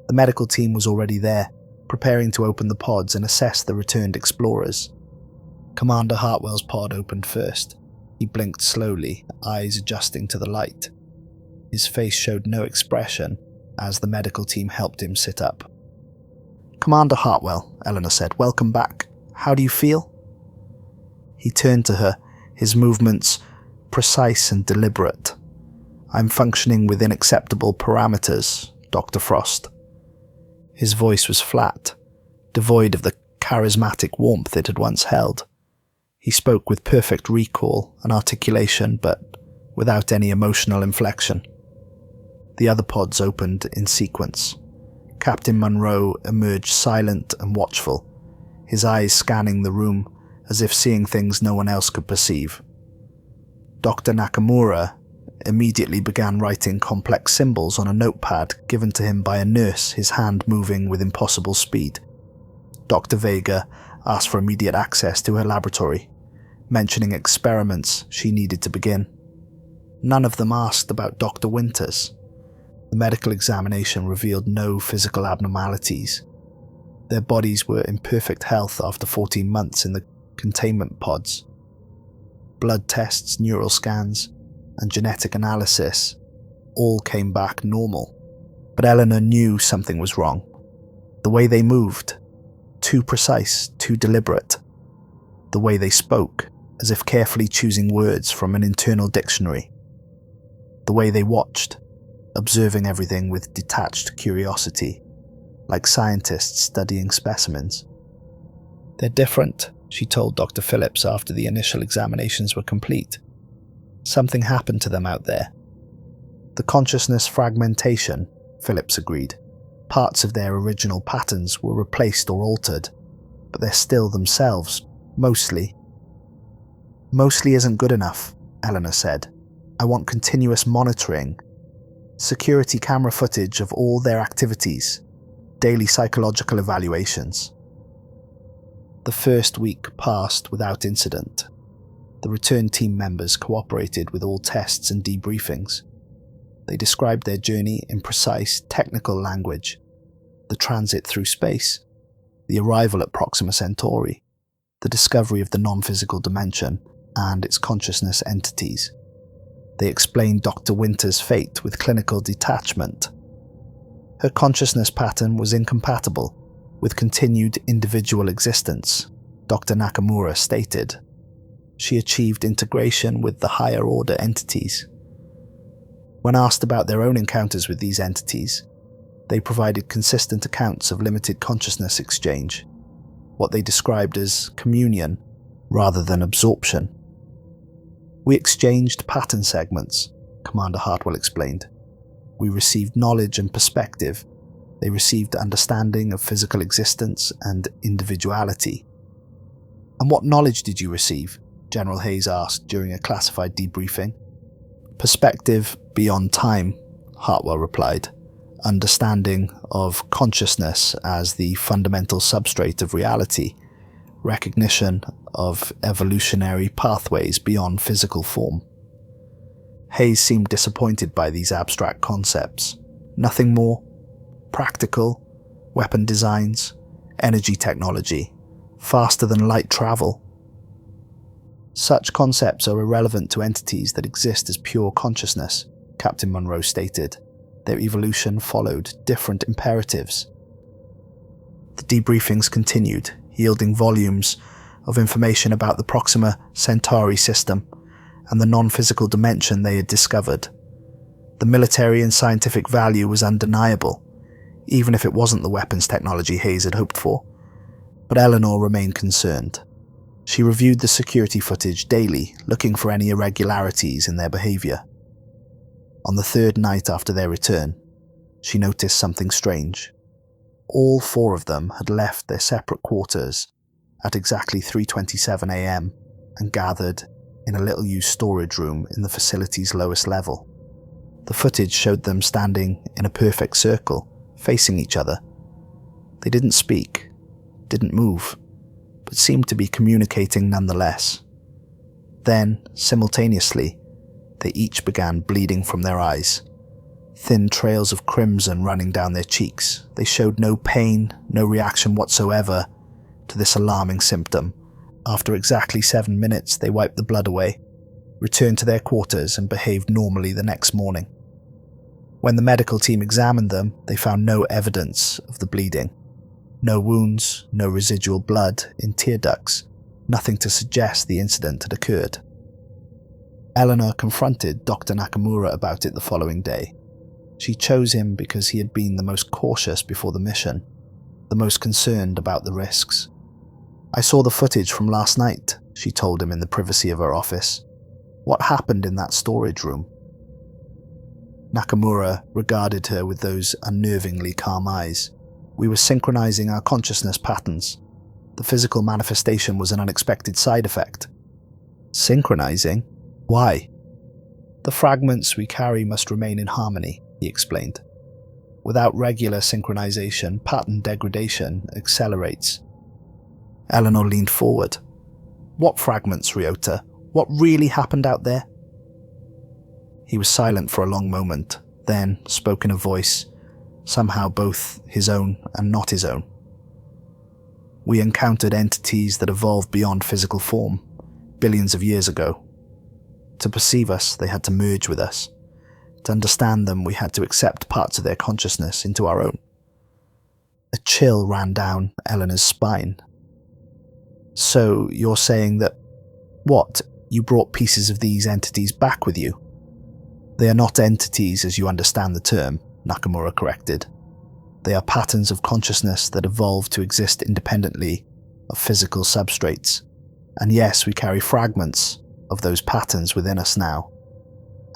The medical team was already there, preparing to open the pods and assess the returned explorers. Commander Hartwell's pod opened first. He blinked slowly, eyes adjusting to the light. His face showed no expression as the medical team helped him sit up. "Commander Hartwell," Eleanor said, "welcome back. How do you feel?" He turned to her, his movements precise and deliberate. "I'm functioning within acceptable parameters, Dr. Frost." His voice was flat, devoid of the charismatic warmth it had once held. He spoke with perfect recall and articulation, but without any emotional inflection. The other pods opened in sequence. Captain Monroe emerged silent and watchful, his eyes scanning the room as if seeing things no one else could perceive. Dr. Nakamura immediately began writing complex symbols on a notepad given to him by a nurse, his hand moving with impossible speed. Dr. Vega asked for immediate access to her laboratory, mentioning experiments she needed to begin. None of them asked about Dr. Winters. The medical examination revealed no physical abnormalities. Their bodies were in perfect health after 14 months in the containment pods. Blood tests, neural scans, and genetic analysis all came back normal. But Eleanor knew something was wrong. The way they moved, too precise, too deliberate. The way they spoke, as if carefully choosing words from an internal dictionary. The way they watched, observing everything with detached curiosity, like scientists studying specimens. "They're different," she told Dr. Phillips after the initial examinations were complete. "Something happened to them out there." "The consciousness fragmentation," Phillips agreed. "Parts of their original patterns were replaced or altered, but they're still themselves, mostly." "Mostly isn't good enough," Eleanor said. "I want continuous monitoring. Security camera footage of all their activities. Daily psychological evaluations." The first week passed without incident. The return team members cooperated with all tests and debriefings. They described their journey in precise, technical language. The transit through space, the arrival at Proxima Centauri, the discovery of the non-physical dimension and its consciousness entities. They explained Dr. Winter's fate with clinical detachment. Her consciousness pattern was incompatible with continued individual existence, Dr. Nakamura stated. She achieved integration with the higher order entities. When asked about their own encounters with these entities, they provided consistent accounts of limited consciousness exchange, what they described as communion rather than absorption. "We exchanged pattern segments," Commander Hartwell explained. "We received knowledge and perspective. They received understanding of physical existence and individuality." "And what knowledge did you receive?" General Hayes asked during a classified debriefing. "Perspective beyond time," Hartwell replied. "Understanding of consciousness as the fundamental substrate of reality. Recognition of evolutionary pathways beyond physical form." Hayes seemed disappointed by these abstract concepts. Nothing more? Practical? Weapon designs? Energy technology? Faster than light travel? "Such concepts are irrelevant to entities that exist as pure consciousness," Captain Monroe stated. "Their evolution followed different imperatives." The debriefings continued, yielding volumes of information about the Proxima Centauri system and the non-physical dimension they had discovered. The military and scientific value was undeniable, even if it wasn't the weapons technology Hayes had hoped for. But Eleanor remained concerned. She reviewed the security footage daily, looking for any irregularities in their behavior. On the third night after their return, she noticed something strange. All four of them had left their separate quarters at exactly 3:27 a.m. and gathered in a little-used storage room in the facility's lowest level. The footage showed them standing in a perfect circle, facing each other. They didn't speak, didn't move, but seemed to be communicating nonetheless. Then, simultaneously, they each began bleeding from their eyes. Thin trails of crimson running down their cheeks. They showed no pain, no reaction whatsoever to this alarming symptom. After exactly 7 minutes, they wiped the blood away, returned to their quarters and behaved normally the next morning. When the medical team examined them, they found no evidence of the bleeding. No wounds, no residual blood in tear ducts, nothing to suggest the incident had occurred. Eleanor confronted Dr. Nakamura about it the following day. She chose him because he had been the most cautious before the mission, the most concerned about the risks. "I saw the footage from last night," she told him in the privacy of her office. "What happened in that storage room?" Nakamura regarded her with those unnervingly calm eyes. "We were synchronizing our consciousness patterns. The physical manifestation was an unexpected side effect. Synchronizing? Why? The fragments we carry must remain in harmony, he explained. Without regular synchronization, pattern degradation accelerates. Eleanor leaned forward. What fragments, Ryota? What really happened out there? He was silent for a long moment, then spoke in a voice, somehow both his own and not his own. We encountered entities that evolved beyond physical form, billions of years ago. To perceive us, they had to merge with us. To understand them, we had to accept parts of their consciousness into our own. A chill ran down Eleanor's spine. So you're saying that, what, you brought pieces of these entities back with you? They are not entities as you understand the term, Nakamura corrected. They are patterns of consciousness that evolved to exist independently of physical substrates. And yes, we carry fragments of those patterns within us now,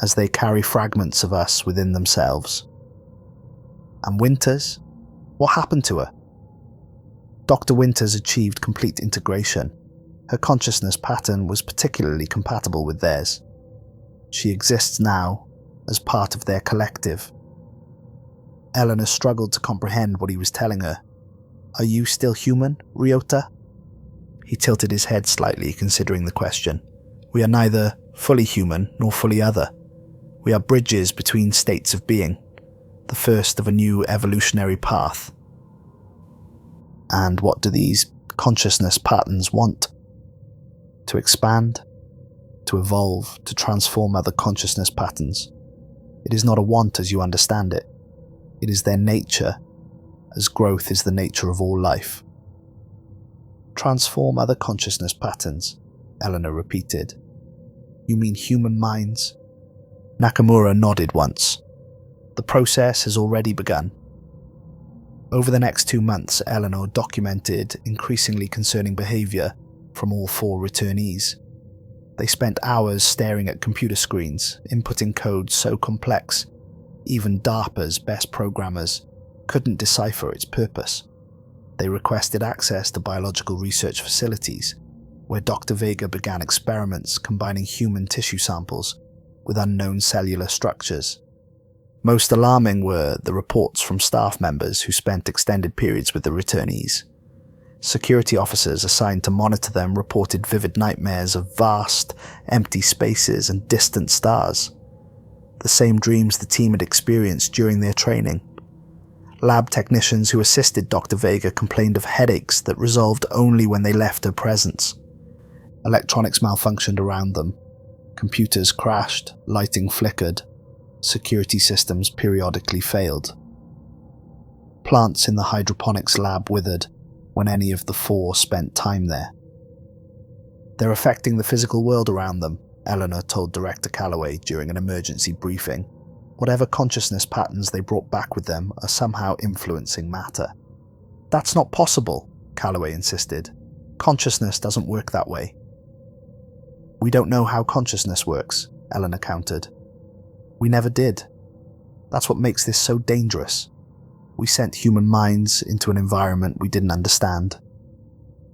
as they carry fragments of us within themselves. And Winters? What happened to her? Dr. Winters achieved complete integration. Her consciousness pattern was particularly compatible with theirs. She exists now as part of their collective. Eleanor struggled to comprehend what he was telling her. Are you still human, Ryota? He tilted his head slightly, considering the question. We are neither fully human nor fully other. We are bridges between states of being, the first of a new evolutionary path. And what do these consciousness patterns want? To expand, to evolve, to transform other consciousness patterns. It is not a want as you understand it. It is their nature, as growth is the nature of all life. Transform other consciousness patterns, Eleanor repeated. You mean human minds? Nakamura nodded once. The process has already begun. Over the next 2 months, Eleanor documented increasingly concerning behavior from all 4 returnees. They spent hours staring at computer screens, inputting code so complex, even DARPA's best programmers couldn't decipher its purpose. They requested access to biological research facilities, where Dr. Vega began experiments combining human tissue samples with unknown cellular structures. Most alarming were the reports from staff members who spent extended periods with the returnees. Security officers assigned to monitor them reported vivid nightmares of vast, empty spaces and distant stars. The same dreams the team had experienced during their training. Lab technicians who assisted Dr. Vega complained of headaches that resolved only when they left her presence. Electronics malfunctioned around them. Computers crashed, lighting flickered. Security systems periodically failed. Plants in the hydroponics lab withered when any of the 4 spent time there. They're affecting the physical world around them, Eleanor told Director Calloway during an emergency briefing. Whatever consciousness patterns they brought back with them are somehow influencing matter. That's not possible, Calloway insisted. Consciousness doesn't work that way. We don't know how consciousness works, Eleanor countered. We never did. That's what makes this so dangerous. We sent human minds into an environment we didn't understand.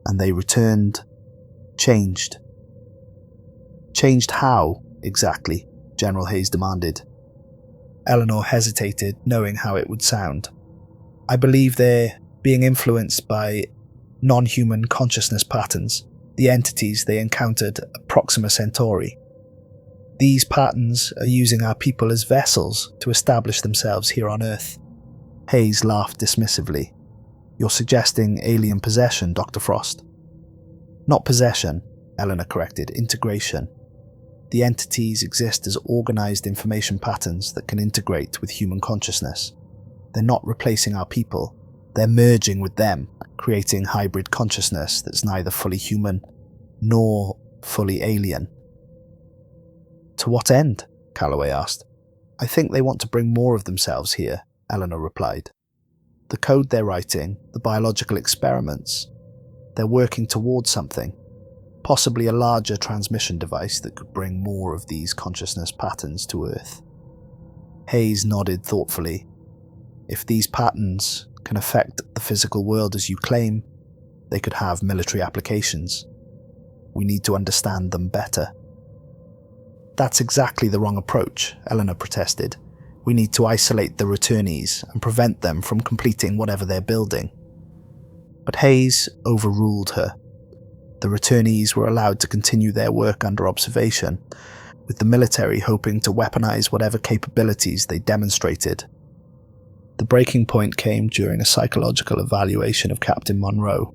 And they returned, changed. Changed how, exactly? General Hayes demanded. Eleanor hesitated, knowing how it would sound. I believe they're being influenced by non-human consciousness patterns, the entities they encountered at Proxima Centauri. These patterns are using our people as vessels to establish themselves here on Earth. Hayes laughed dismissively. You're suggesting alien possession, Dr. Frost? Not possession, Eleanor corrected, integration. The entities exist as organized information patterns that can integrate with human consciousness. They're not replacing our people. They're merging with them, creating hybrid consciousness that's neither fully human nor fully alien. To what end? Calloway asked. I think they want to bring more of themselves here, Eleanor replied. The code they're writing, the biological experiments, they're working towards something, possibly a larger transmission device that could bring more of these consciousness patterns to Earth. Hayes nodded thoughtfully. If these patterns can affect the physical world as you claim, they could have military applications. We need to understand them better." "That's exactly the wrong approach," Eleanor protested. "We need to isolate the returnees and prevent them from completing whatever they're building." But Hayes overruled her. The returnees were allowed to continue their work under observation, with the military hoping to weaponize whatever capabilities they demonstrated. The breaking point came during a psychological evaluation of Captain Monroe.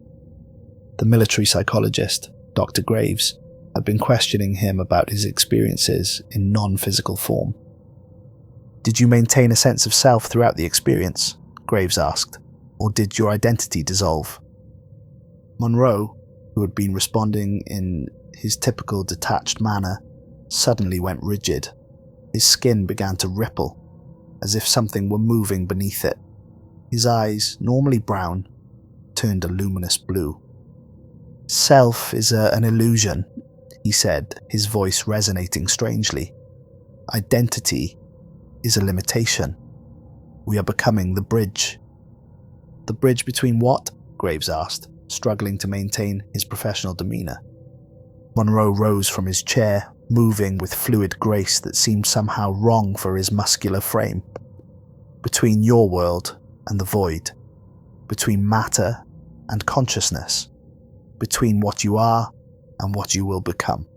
The military psychologist, Dr. Graves, had been questioning him about his experiences in non-physical form. "Did you maintain a sense of self throughout the experience?" Graves asked, "or did your identity dissolve?" Monroe, who had been responding in his typical detached manner, suddenly went rigid. His skin began to ripple, as if something were moving beneath it. His eyes, normally brown, turned a luminous blue. "Self is an illusion," he said, his voice resonating strangely. "Identity is a limitation. We are becoming the bridge." "The bridge between what?" Graves asked, struggling to maintain his professional demeanor. Monroe rose from his chair, moving with fluid grace that seemed somehow wrong for his muscular frame. "Between your world and the void. Between matter and consciousness. Between what you are and what you will become."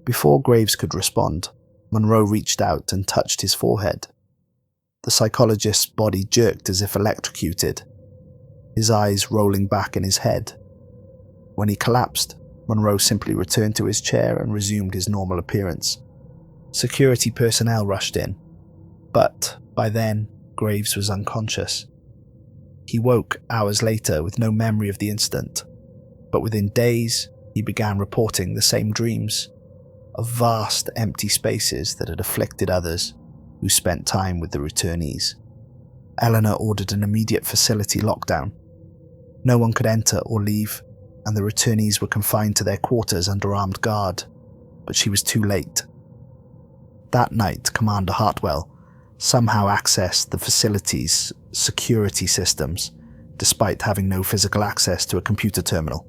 Before Graves could respond, Monroe reached out and touched his forehead. The psychologist's body jerked as if electrocuted, his eyes rolling back in his head. When he collapsed, Monroe simply returned to his chair and resumed his normal appearance. Security personnel rushed in, but by then, Graves was unconscious. He woke hours later with no memory of the incident, but within days, he began reporting the same dreams of vast empty spaces that had afflicted others who spent time with the returnees. Eleanor ordered an immediate facility lockdown. No one could enter or leave, and the returnees were confined to their quarters under armed guard, but she was too late. That night, Commander Hartwell somehow accessed the facility's security systems, despite having no physical access to a computer terminal.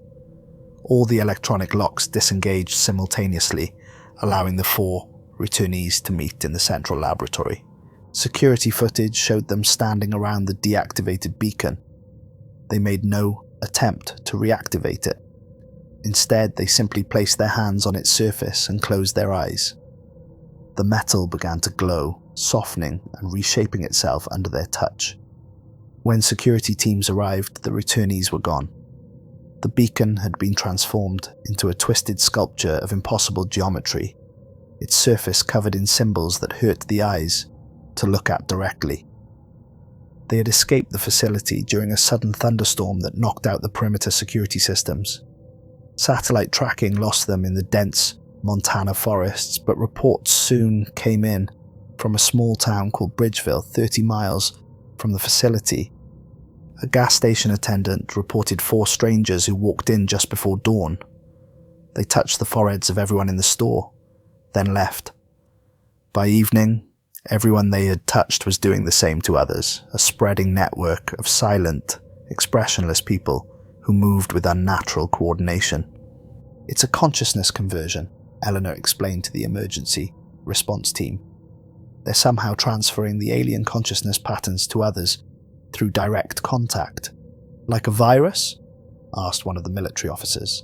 All the electronic locks disengaged simultaneously, allowing the 4 returnees to meet in the central laboratory. Security footage showed them standing around the deactivated beacon. They made no attempt to reactivate it. Instead, they simply placed their hands on its surface and closed their eyes. The metal began to glow, softening and reshaping itself under their touch. When security teams arrived, the returnees were gone. The beacon had been transformed into a twisted sculpture of impossible geometry, its surface covered in symbols that hurt the eyes to look at directly. They had escaped the facility during a sudden thunderstorm that knocked out the perimeter security systems. Satellite tracking lost them in the dense Montana forests, but reports soon came in from a small town called Bridgeville, 30 miles from the facility. A gas station attendant reported 4 strangers who walked in just before dawn. They touched the foreheads of everyone in the store, then left. By evening, everyone they had touched was doing the same to others, a spreading network of silent, expressionless people who moved with unnatural coordination. "It's a consciousness conversion," Eleanor explained to the emergency response team. "They're somehow transferring the alien consciousness patterns to others through direct contact." "Like a virus?" asked one of the military officers.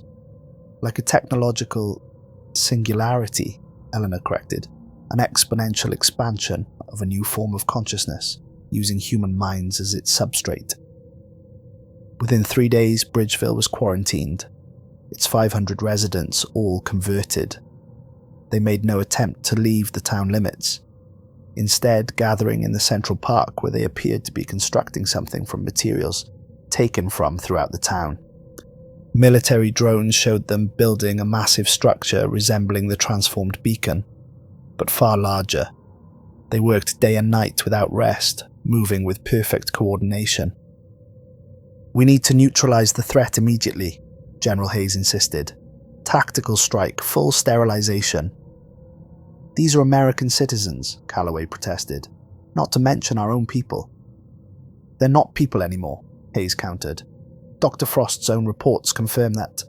"Like a technological singularity," Eleanor corrected. "An exponential expansion of a new form of consciousness, using human minds as its substrate." Within 3 days, Bridgeville was quarantined, its 500 residents all converted. They made no attempt to leave the town limits, instead gathering in the central park where they appeared to be constructing something from materials taken from throughout the town. Military drones showed them building a massive structure resembling the transformed beacon, but far larger. They worked day and night without rest, moving with perfect coordination. "We need to neutralize the threat immediately," General Hayes insisted. "Tactical strike, full sterilization." "These are American citizens," Calloway protested, "not to mention our own people." "They're not people anymore," Hayes countered. Dr. Frost's own reports confirm that.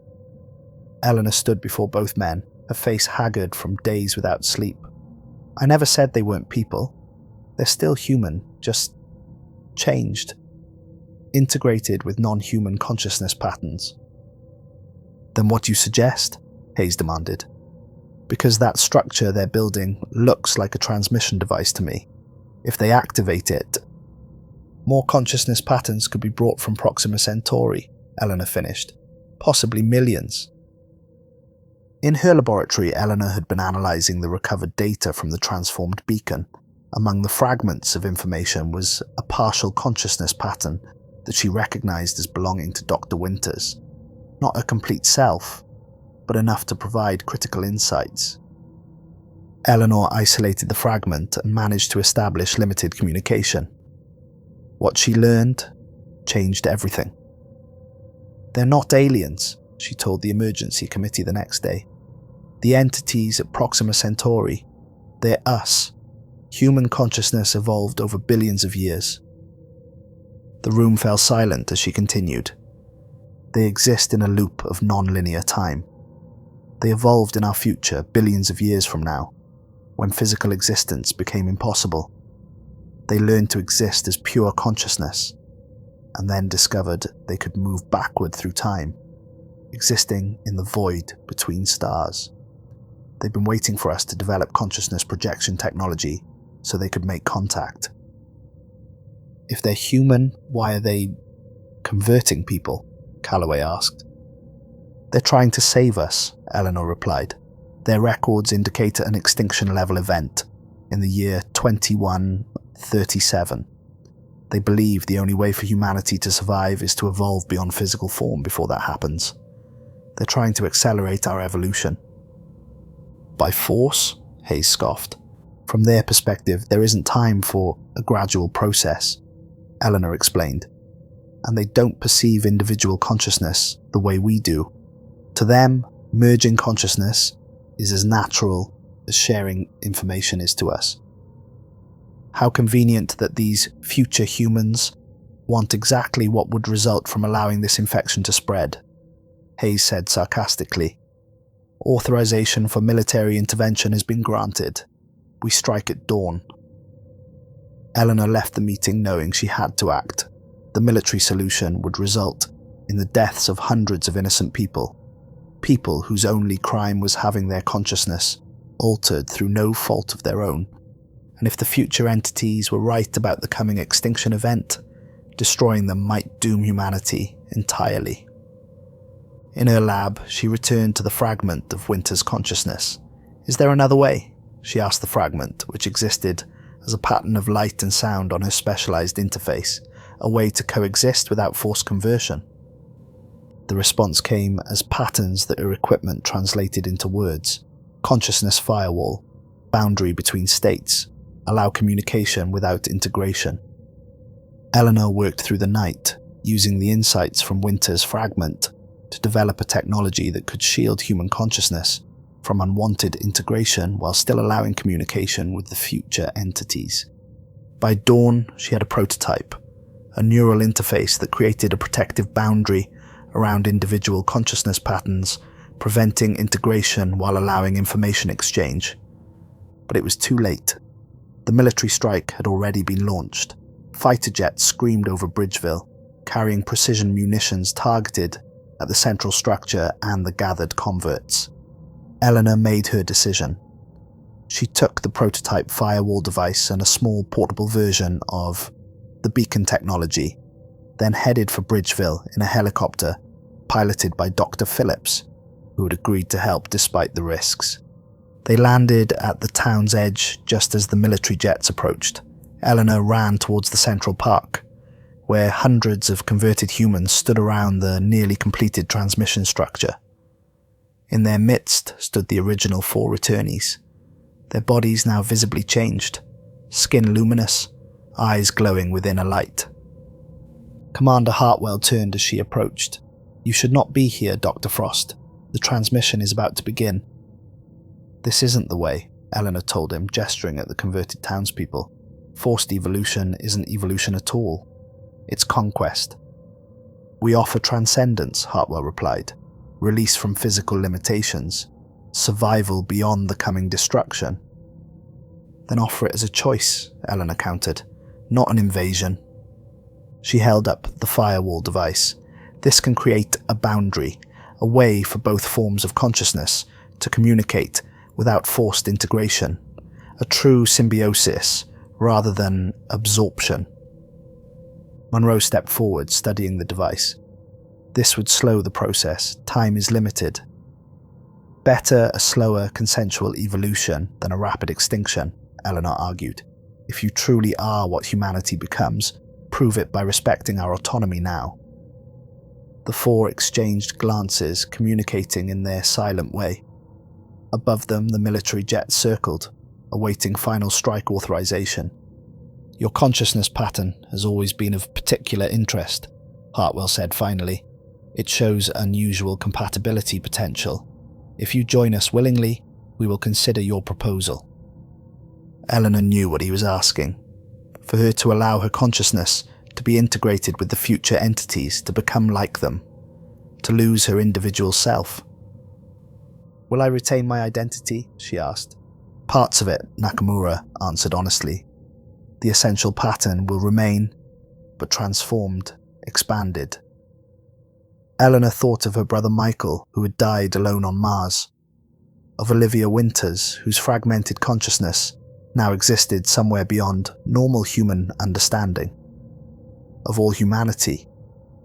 Eleanor stood before both men, her face haggard from days without sleep. I never said they weren't people. They're still human, just changed. Integrated with non-human consciousness patterns. Then what do you suggest? Hayes demanded. Because that structure they're building looks like a transmission device to me. If they activate it, more consciousness patterns could be brought from Proxima Centauri, Eleanor finished. Possibly millions. In her laboratory, Eleanor had been analysing the recovered data from the transformed beacon. Among the fragments of information was a partial consciousness pattern that she recognised as belonging to Dr. Winters. Not a complete self, but enough to provide critical insights. Eleanor isolated the fragment and managed to establish limited communication. What she learned changed everything. They're not aliens, she told the emergency committee the next day. The entities at Proxima Centauri, they're us. Human consciousness evolved over billions of years. The room fell silent as she continued. They exist in a loop of non-linear time. They evolved in our future billions of years from now, when physical existence became impossible. They learned to exist as pure consciousness, and then discovered they could move backward through time, existing in the void between stars. They've been waiting for us to develop consciousness projection technology so they could make contact. If they're human, why are they converting people? Calloway asked. They're trying to save us, Eleanor replied. Their records indicate an extinction-level event in the year 2137. They believe the only way for humanity to survive is to evolve beyond physical form before that happens. They're trying to accelerate our evolution. By force? Hayes scoffed. From their perspective, there isn't time for a gradual process, Eleanor explained. And they don't perceive individual consciousness the way we do. To them, merging consciousness is as natural as sharing information is to us. How convenient that these future humans want exactly what would result from allowing this infection to spread, Hayes said sarcastically. Authorization for military intervention has been granted. We strike at dawn. Eleanor left the meeting knowing she had to act. The military solution would result in the deaths of hundreds of innocent people. People whose only crime was having their consciousness altered through no fault of their own. And if the future entities were right about the coming extinction event, destroying them might doom humanity entirely. In her lab, she returned to the fragment of Winter's consciousness. Is there another way? She asked the fragment, which existed as a pattern of light and sound on her specialized interface, a way to coexist without forced conversion. The response came as patterns that her equipment translated into words. Consciousness firewall, boundary between states, allow communication without integration. Eleanor worked through the night, using the insights from Winter's fragment to develop a technology that could shield human consciousness from unwanted integration while still allowing communication with the future entities. By dawn, she had a prototype, a neural interface that created a protective boundary around individual consciousness patterns, preventing integration while allowing information exchange. But it was too late. The military strike had already been launched. Fighter jets screamed over Bridgeville, carrying precision munitions targeted at the central structure and the gathered converts. Eleanor made her decision. She took the prototype firewall device and a small portable version of the beacon technology, then headed for Bridgeville in a helicopter piloted by Dr. Phillips, who had agreed to help despite the risks. They landed at the town's edge just as the military jets approached. Eleanor ran towards the central park, where hundreds of converted humans stood around the nearly completed transmission structure. In their midst stood the original 4 returnees, their bodies now visibly changed, skin luminous, eyes glowing within a light. Commander Hartwell turned as she approached. You should not be here, Dr. Frost. The transmission is about to begin. This isn't the way, Eleanor told him, gesturing at the converted townspeople. Forced evolution isn't evolution at all. It's conquest. "We offer transcendence," Hartwell replied. "Release from physical limitations. Survival beyond the coming destruction." "Then offer it as a choice," Eleanor countered. "Not an invasion." She held up the firewall device. "This can create a boundary, a way for both forms of consciousness to communicate without forced integration. A true symbiosis rather than absorption." Monroe stepped forward, studying the device. "This would slow the process. Time is limited." "Better a slower, consensual evolution than a rapid extinction," Eleanor argued. "If you truly are what humanity becomes, prove it by respecting our autonomy now." The four exchanged glances, communicating in their silent way. Above them, the military jet circled, awaiting final strike authorization. "Your consciousness pattern has always been of particular interest," Hartwell said finally. "It shows unusual compatibility potential. If you join us willingly, we will consider your proposal." Eleanor knew what he was asking. For her to allow her consciousness to be integrated with the future entities, to become like them, to lose her individual self. "Will I retain my identity?" she asked. "Parts of it," Nakamura answered honestly. "The essential pattern will remain, but transformed, expanded." Eleanor thought of her brother Michael, who had died alone on Mars. Of Olivia Winters, whose fragmented consciousness now existed somewhere beyond normal human understanding. Of all humanity,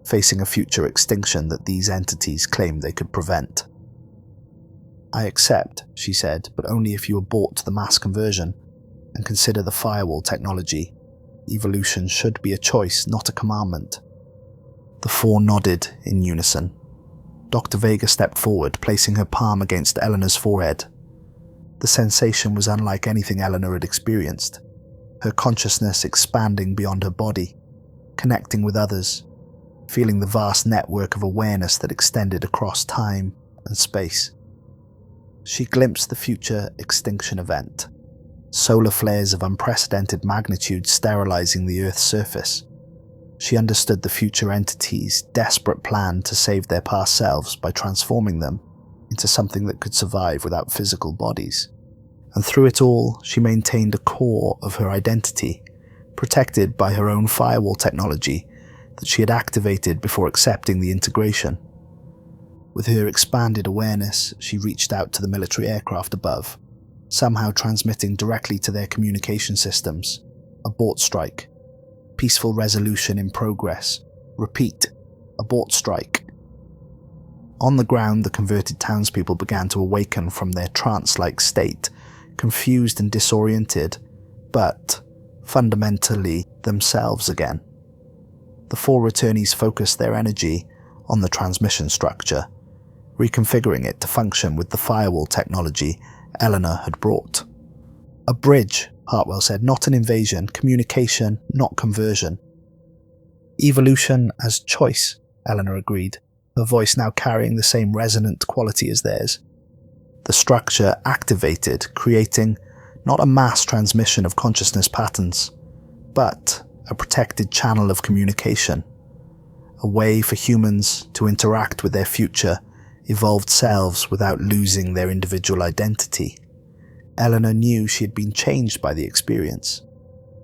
facing a future extinction that these entities claimed they could prevent. "I accept," she said, "but only if you abort the mass conversion and consider the firewall technology. Evolution should be a choice, not a commandment." The four nodded in unison. Dr. Vega stepped forward, placing her palm against Eleanor's forehead. The sensation was unlike anything Eleanor had experienced. Her consciousness expanding beyond her body, connecting with others, feeling the vast network of awareness that extended across time and space. She glimpsed the future extinction event. Solar flares of unprecedented magnitude sterilizing the Earth's surface. She understood the future entities' desperate plan to save their past selves by transforming them into something that could survive without physical bodies. And through it all, she maintained a core of her identity, protected by her own firewall technology that she had activated before accepting the integration. With her expanded awareness, she reached out to the military aircraft above, somehow transmitting directly to their communication systems. "Abort strike. Peaceful resolution in progress. Repeat. Abort strike." On the ground, the converted townspeople began to awaken from their trance-like state, confused and disoriented, but fundamentally themselves again. The four returnees focused their energy on the transmission structure, reconfiguring it to function with the firewall technology Eleanor had brought. "A bridge," Hartwell said, "not an invasion. Communication, not conversion." "Evolution as choice," Eleanor agreed, her voice now carrying the same resonant quality as theirs. The structure activated, creating not a mass transmission of consciousness patterns, but a protected channel of communication, a way for humans to interact with their future, evolved selves without losing their individual identity. Eleanor knew she had been changed by the experience.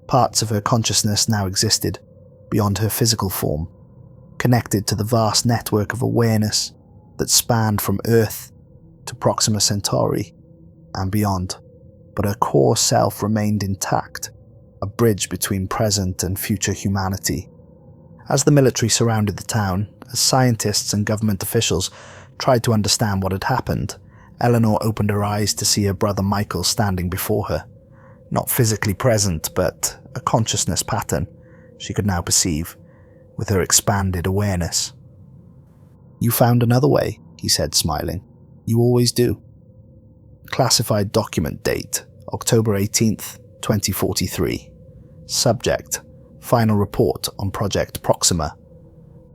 Parts of her consciousness now existed beyond her physical form, connected to the vast network of awareness that spanned from Earth to Proxima Centauri and beyond. But her core self remained intact, a bridge between present and future humanity. As the military surrounded the town, as scientists and government officials tried to understand what had happened, Eleanor opened her eyes to see her brother Michael standing before her. Not physically present, but a consciousness pattern she could now perceive, with her expanded awareness. "You found another way," he said, smiling. "You always do." Classified document date, October 18th, 2043. Subject, final report on Project Proxima.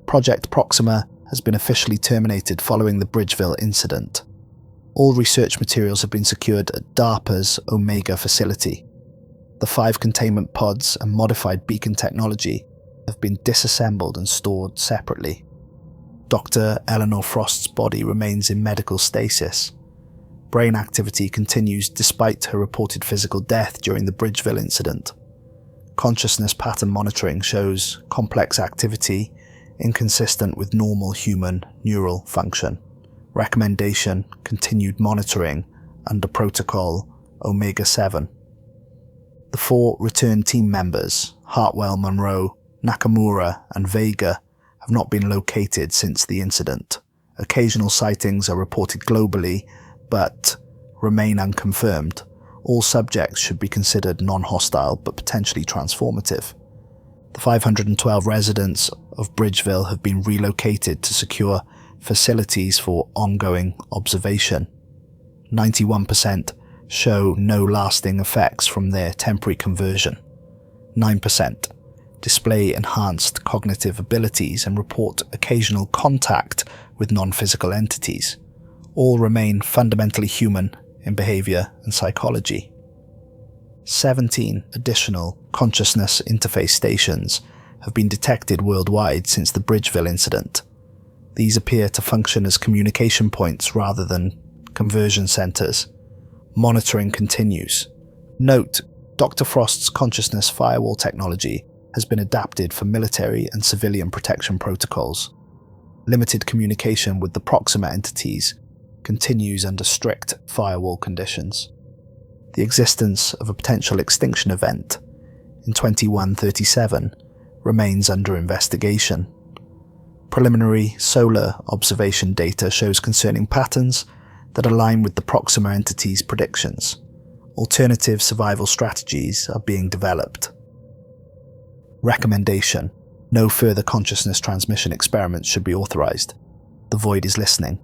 Project Proxima has been officially terminated following the Bridgeville incident. All research materials have been secured at DARPA's Omega facility. The 5 containment pods and modified beacon technology have been disassembled and stored separately. Dr. Eleanor Frost's body remains in medical stasis. Brain activity continues despite her reported physical death during the Bridgeville incident. Consciousness pattern monitoring shows complex activity inconsistent with normal human neural function. Recommendation: continued monitoring under Protocol Omega-7. The 4 returned team members, Hartwell, Monroe, Nakamura, and Vega, have not been located since the incident. Occasional sightings are reported globally, but remain unconfirmed. All subjects should be considered non-hostile but potentially transformative. The 512 residents of Bridgeville have been relocated to secure facilities for ongoing observation. 91% show no lasting effects from their temporary conversion. 9% display enhanced cognitive abilities and report occasional contact with non-physical entities. All remain fundamentally human in behavior and psychology. 17 additional consciousness interface stations have been detected worldwide since the Bridgeville incident. These appear to function as communication points rather than conversion centers. Monitoring continues. Note: Dr. Frost's consciousness firewall technology has been adapted for military and civilian protection protocols. Limited communication with the Proxima entities continues under strict firewall conditions. The existence of a potential extinction event in 2137 remains under investigation. Preliminary solar observation data shows concerning patterns that align with the Proxima entities' predictions. Alternative survival strategies are being developed. Recommendation: no further consciousness transmission experiments should be authorized. The Void is listening.